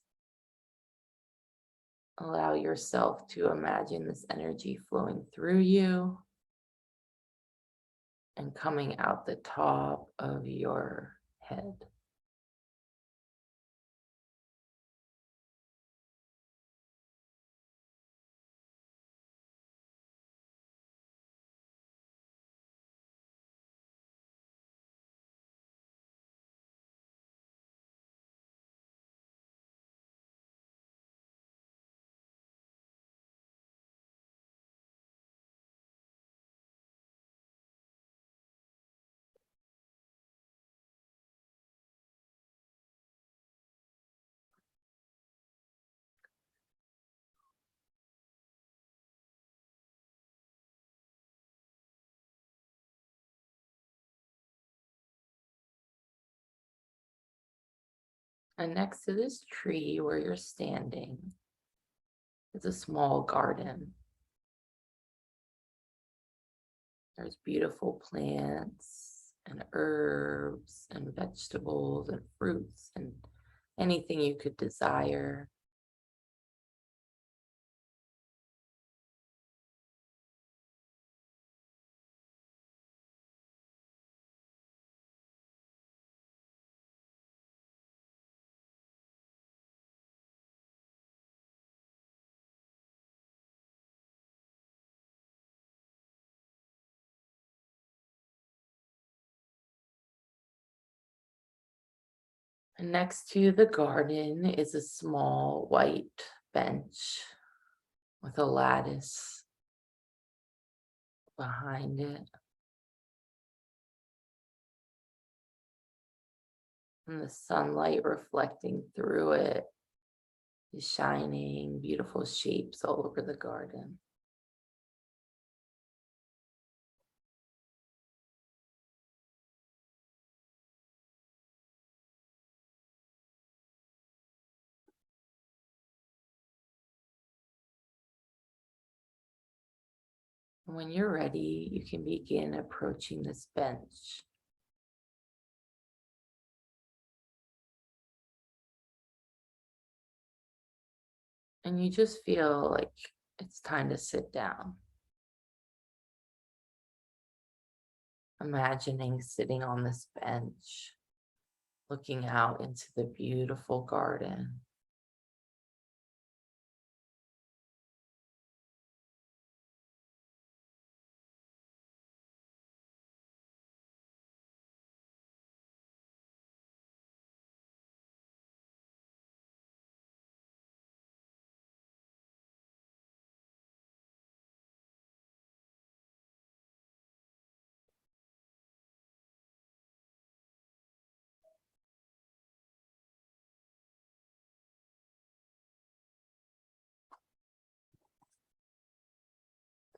Allow yourself to imagine this energy flowing through you and coming out the top of your head. And next to this tree where you're standing is a small garden. There's beautiful plants and herbs and vegetables and fruits and anything you could desire. And next to the garden is a small white bench with a lattice behind it. And the sunlight reflecting through it is shining beautiful shapes all over the garden. When you're ready, you can begin approaching this bench. And you just feel like it's time to sit down. Imagining sitting on this bench, looking out into the beautiful garden.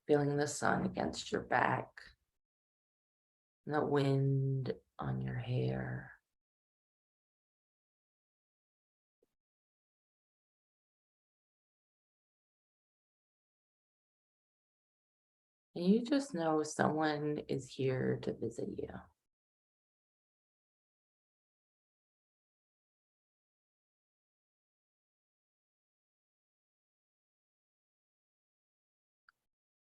Feeling the sun against your back and the wind on your hair. And you just know someone is here to visit you.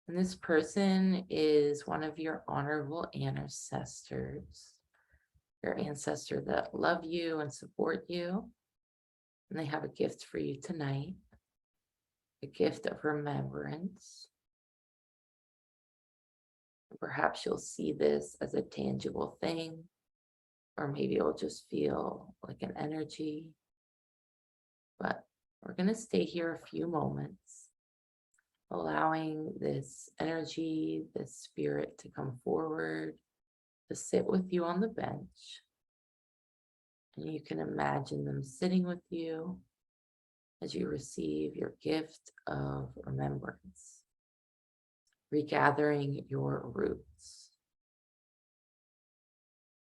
And this person is one of your honorable ancestors, your ancestor that love you and support you. And they have a gift for you tonight, a gift of remembrance. Perhaps you'll see this as a tangible thing, or maybe it'll just feel like an energy. But we're going to stay here a few moments, allowing this energy, this spirit to come forward, to sit with you on the bench. And you can imagine them sitting with you as you receive your gift of remembrance, regathering your roots,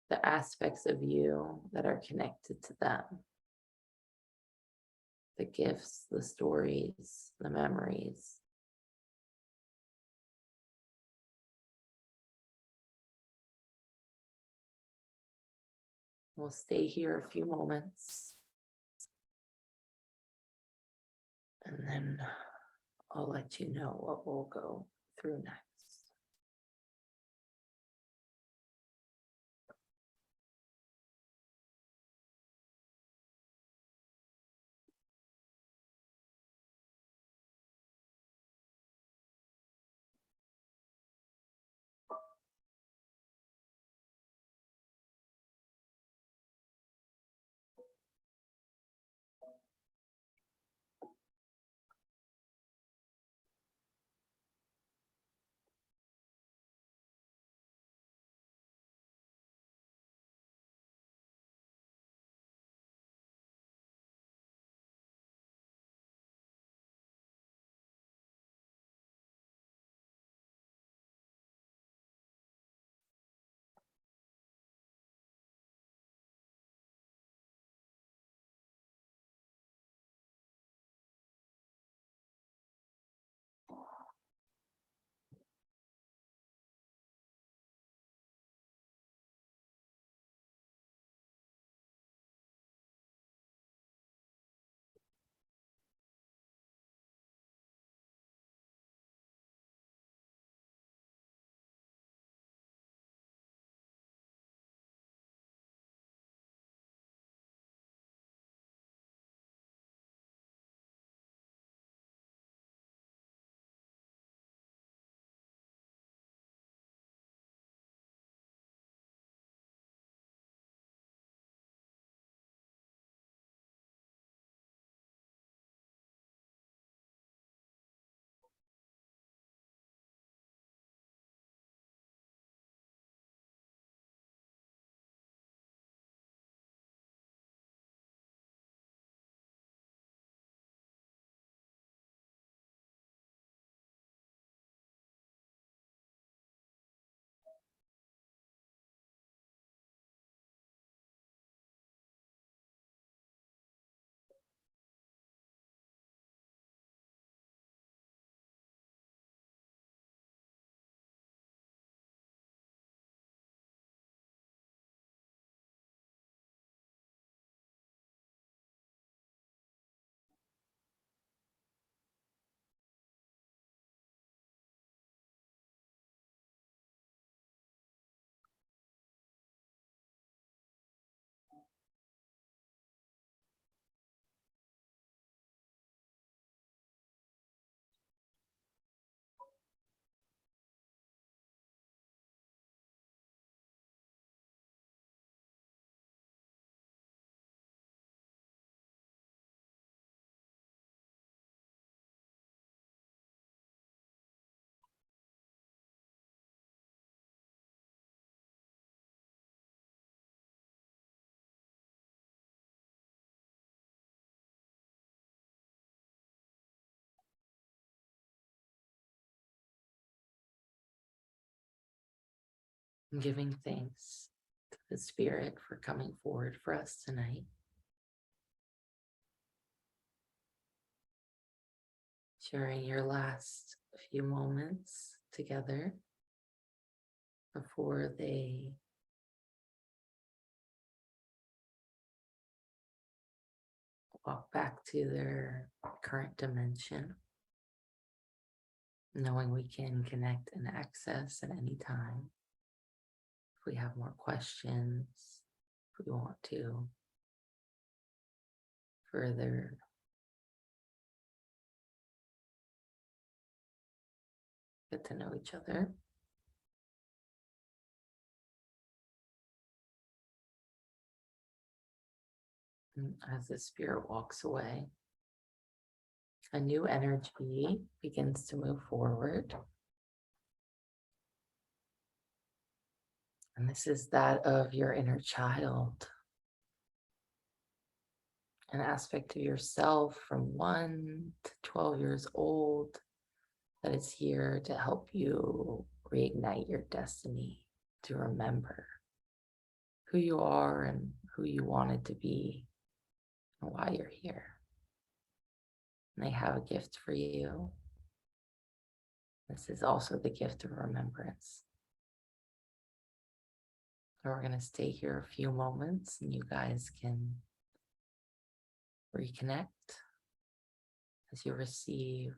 the aspects of you that are connected to them, the gifts, the stories, the memories. We'll stay here a few moments, and then I'll let you know what we'll go through next. I'm giving thanks to the Spirit for coming forward for us tonight. Sharing your last few moments together before they walk back to their current dimension, knowing we can connect and access at any time. If we have more questions, if we want to further get to know each other. And as the Spirit walks away, a new energy begins to move forward. And this is that of your inner child, an aspect of yourself from 1 to 12 years old that is here to help you reignite your destiny, to remember who you are and who you wanted to be and why you're here. And they have a gift for you. This is also the gift of remembrance. So we're going to stay here a few moments and you guys can reconnect as you receive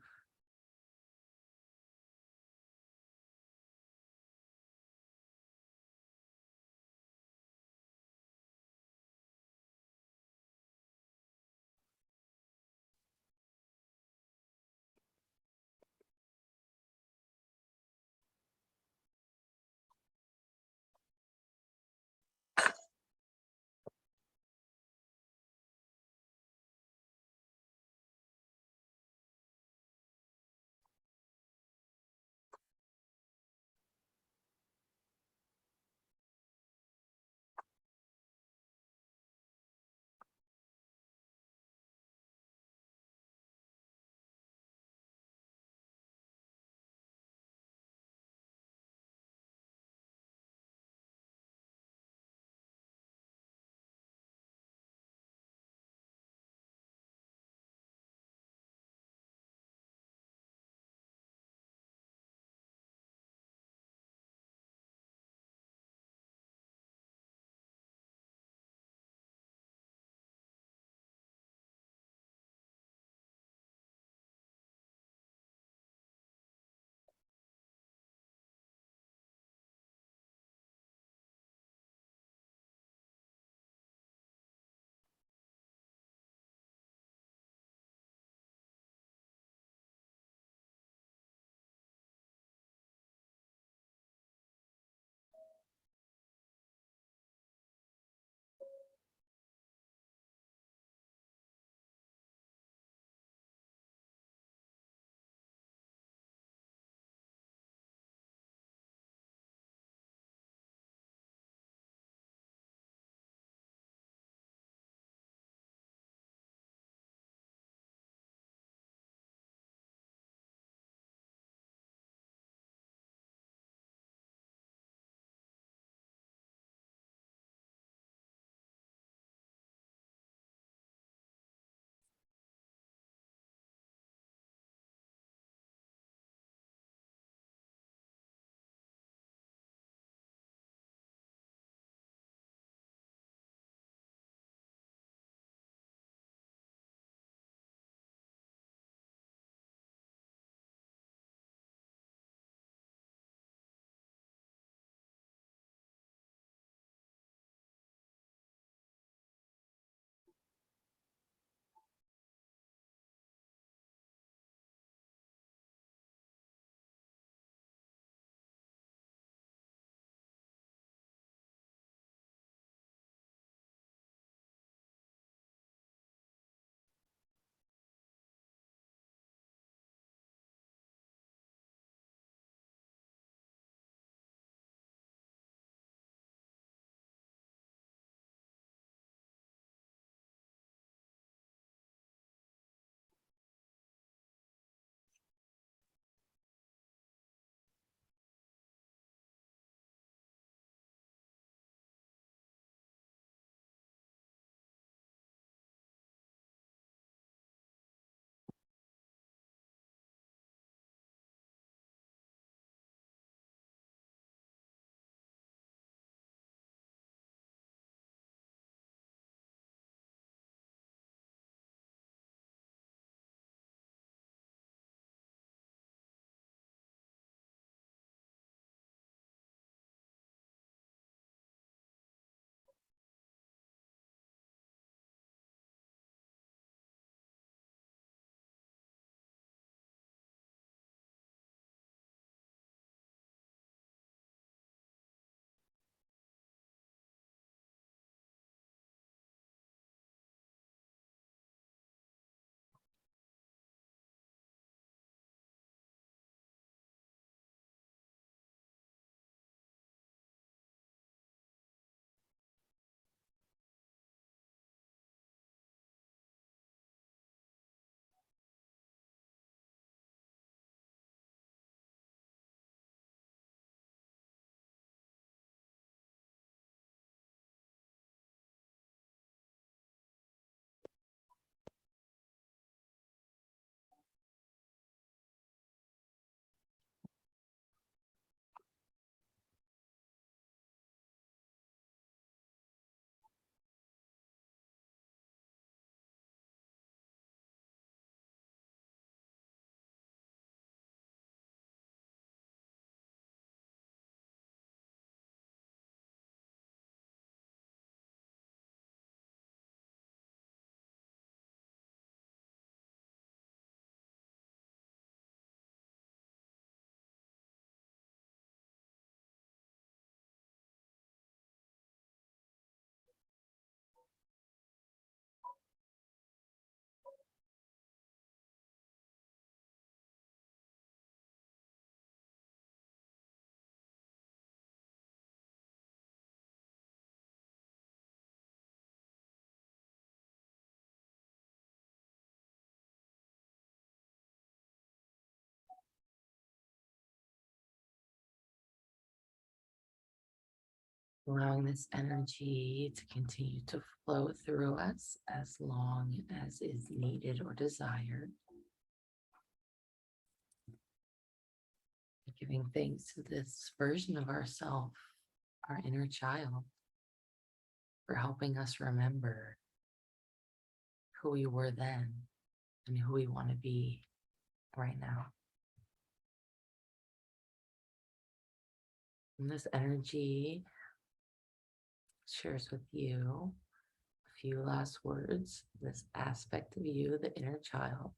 allowing this energy to continue to flow through us as long as is needed or desired. Giving thanks to this version of ourselves, our inner child, for helping us remember who we were then and who we want to be right now. And this energy shares with you a few last words, this aspect of you, the inner child,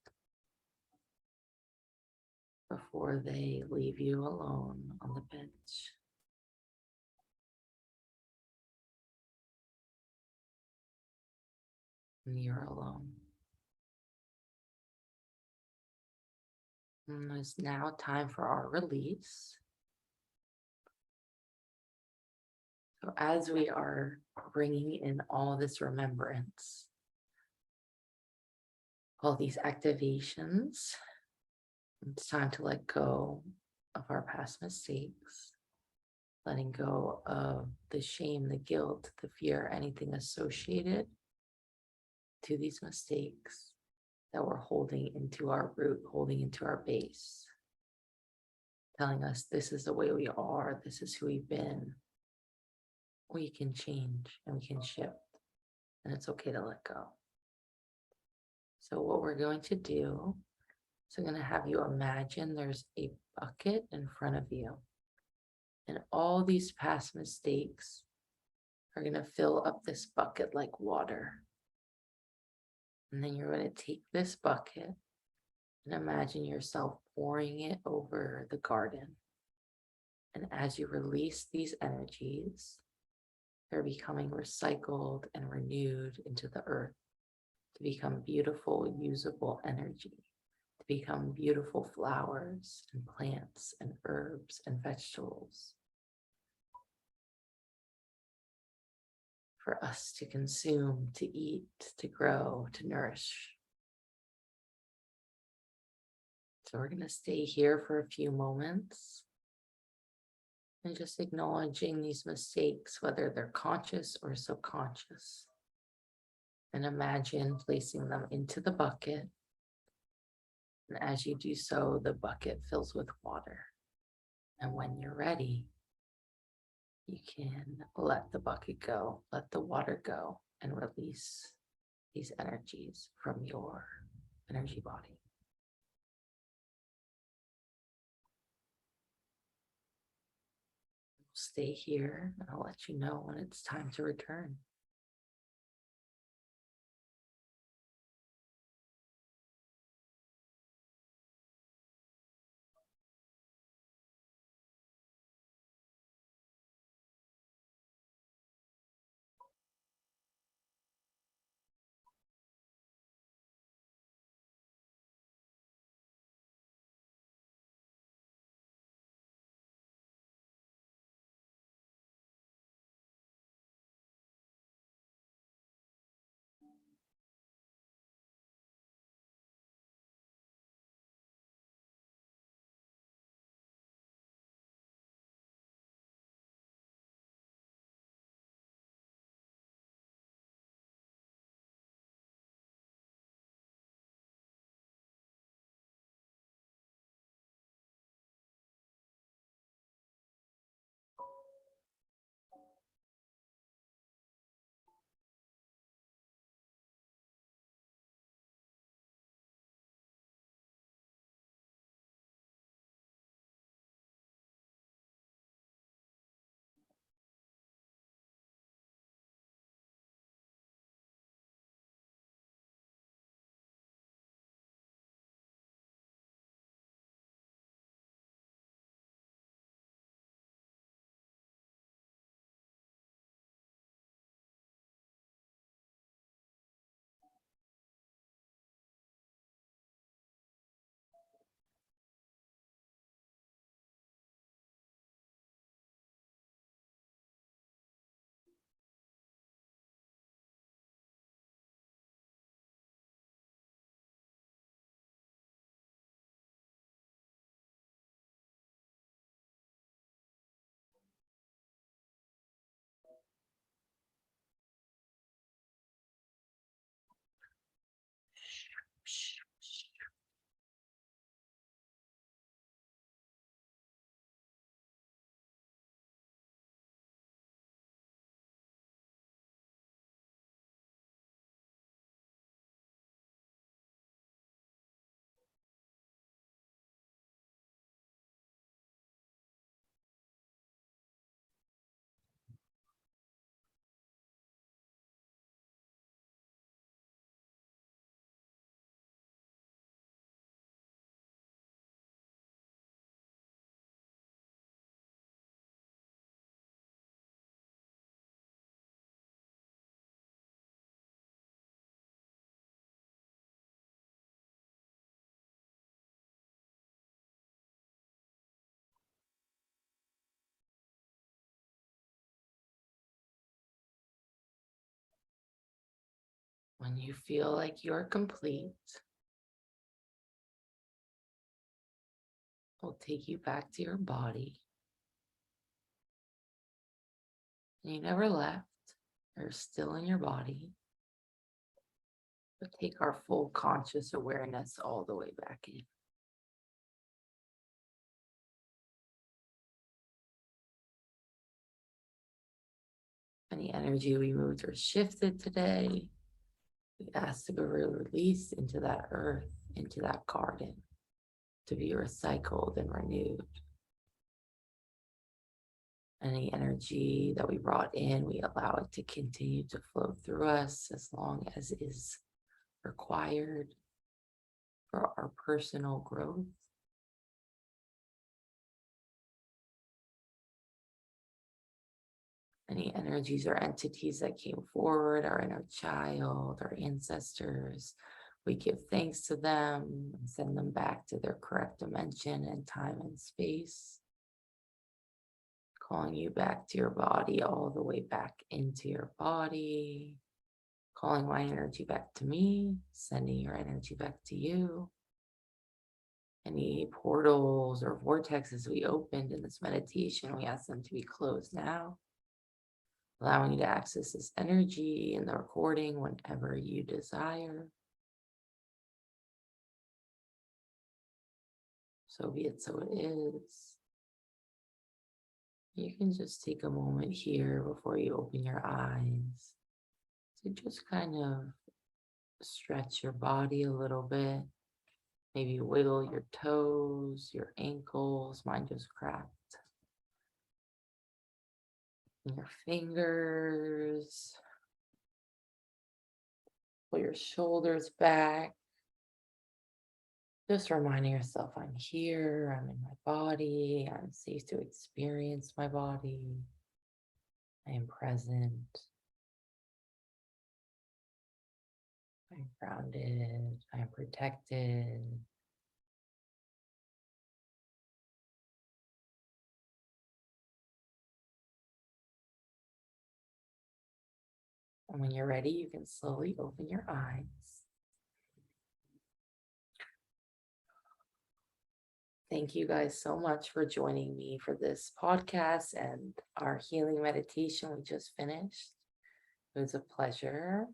before they leave you alone on the bench. And you're alone. And it's now time for our release. So as we are bringing in all this remembrance, all these activations, it's time to let go of our past mistakes, letting go of the shame, the guilt, the fear, anything associated to these mistakes that we're holding into our root, holding into our base, telling us this is the way we are, this is who we've been. We can change and we can shift, and it's okay to let go. So what we're going to do is I'm going to have you imagine there's a bucket in front of you, and all these past mistakes are going to fill up this bucket like water. And then you're going to take this bucket and imagine yourself pouring it over the garden. And as you release these energies, they're becoming recycled and renewed into the earth to become beautiful, usable energy, to become beautiful flowers and plants and herbs and vegetables for us to consume, to eat, to grow, to nourish. So we're going to stay here for a few moments and just acknowledging these mistakes, whether they're conscious or subconscious. And imagine placing them into the bucket. And as you do so, the bucket fills with water. And when you're ready, you can let the bucket go, let the water go, and release these energies from your energy body. Stay here, and I'll let you know when it's time to return. When you feel like you're complete, we'll take you back to your body. And you never left. You're still in your body. But take our full conscious awareness all the way back in. Any energy we moved or shifted today, we ask to be released into that earth, into that garden, to be recycled and renewed. Any energy that we brought in, we allow it to continue to flow through us as long as is required for our personal growth. Any energies or entities that came forward, our inner child, our ancestors, we give thanks to them and send them back to their correct dimension and time and space. Calling you back to your body, all the way back into your body. Calling my energy back to me, sending your energy back to you. Any portals or vortexes we opened in this meditation, we ask them to be closed now, allowing you to access this energy in the recording whenever you desire. So be it, so it is. You can just take a moment here before you open your eyes to just kind of stretch your body a little bit. Maybe wiggle your toes, your ankles. Mine just cracked. And your fingers. Pull your shoulders back. Just reminding yourself, I'm here, I'm in my body, I'm safe to experience my body. I am present. I'm grounded, I'm protected. And when you're ready, you can slowly open your eyes. Thank you guys so much for joining me for this podcast and our healing meditation we just finished. It was a pleasure.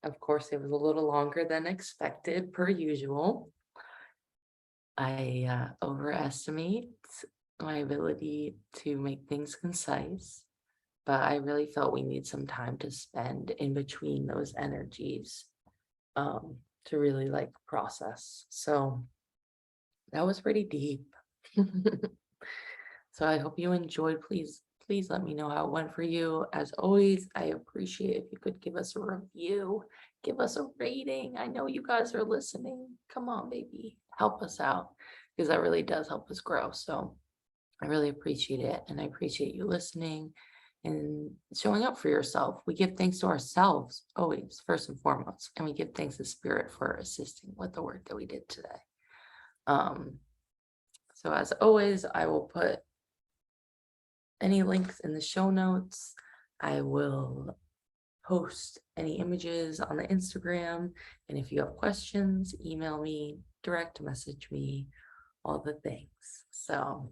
Of course, it was a little longer than expected, per usual. I overestimate my ability to make things concise, but I really felt we need some time to spend in between those energies to really process. So that was pretty deep. So I hope you enjoyed. Please let me know how it went for you. As always, I appreciate if you could give us a review, give us a rating. I know you guys are listening. Come on, baby, help us out, because that really does help us grow. So I really appreciate it. And I appreciate you listening and showing up for yourself. We give thanks to ourselves always, first and foremost. And we give thanks to Spirit for assisting with the work that we did today. So as always, I will put any links in the show notes. I will post any images on the Instagram. And if you have questions, email me, direct message me, all the things. So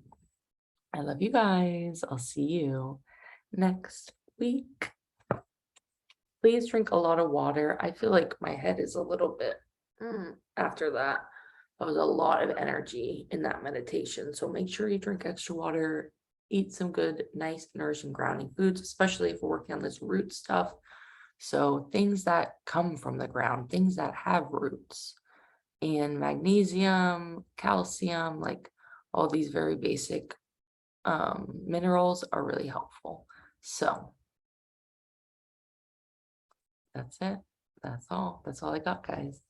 I love you guys. I'll see you next week. Please drink a lot of water. I feel like my head is a little bit after that. That was a lot of energy in that meditation. So make sure you drink extra water, eat some good, nice, nourishing, grounding foods, especially if we're working on this root stuff. So things that come from the ground, things that have roots, and magnesium, calcium, like all these very basic minerals are really helpful. So that's it. That's all I got, guys.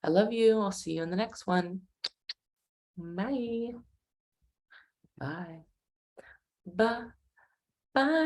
I love you. I'll see you in the next one. Bye. Bye. Bye. Bye.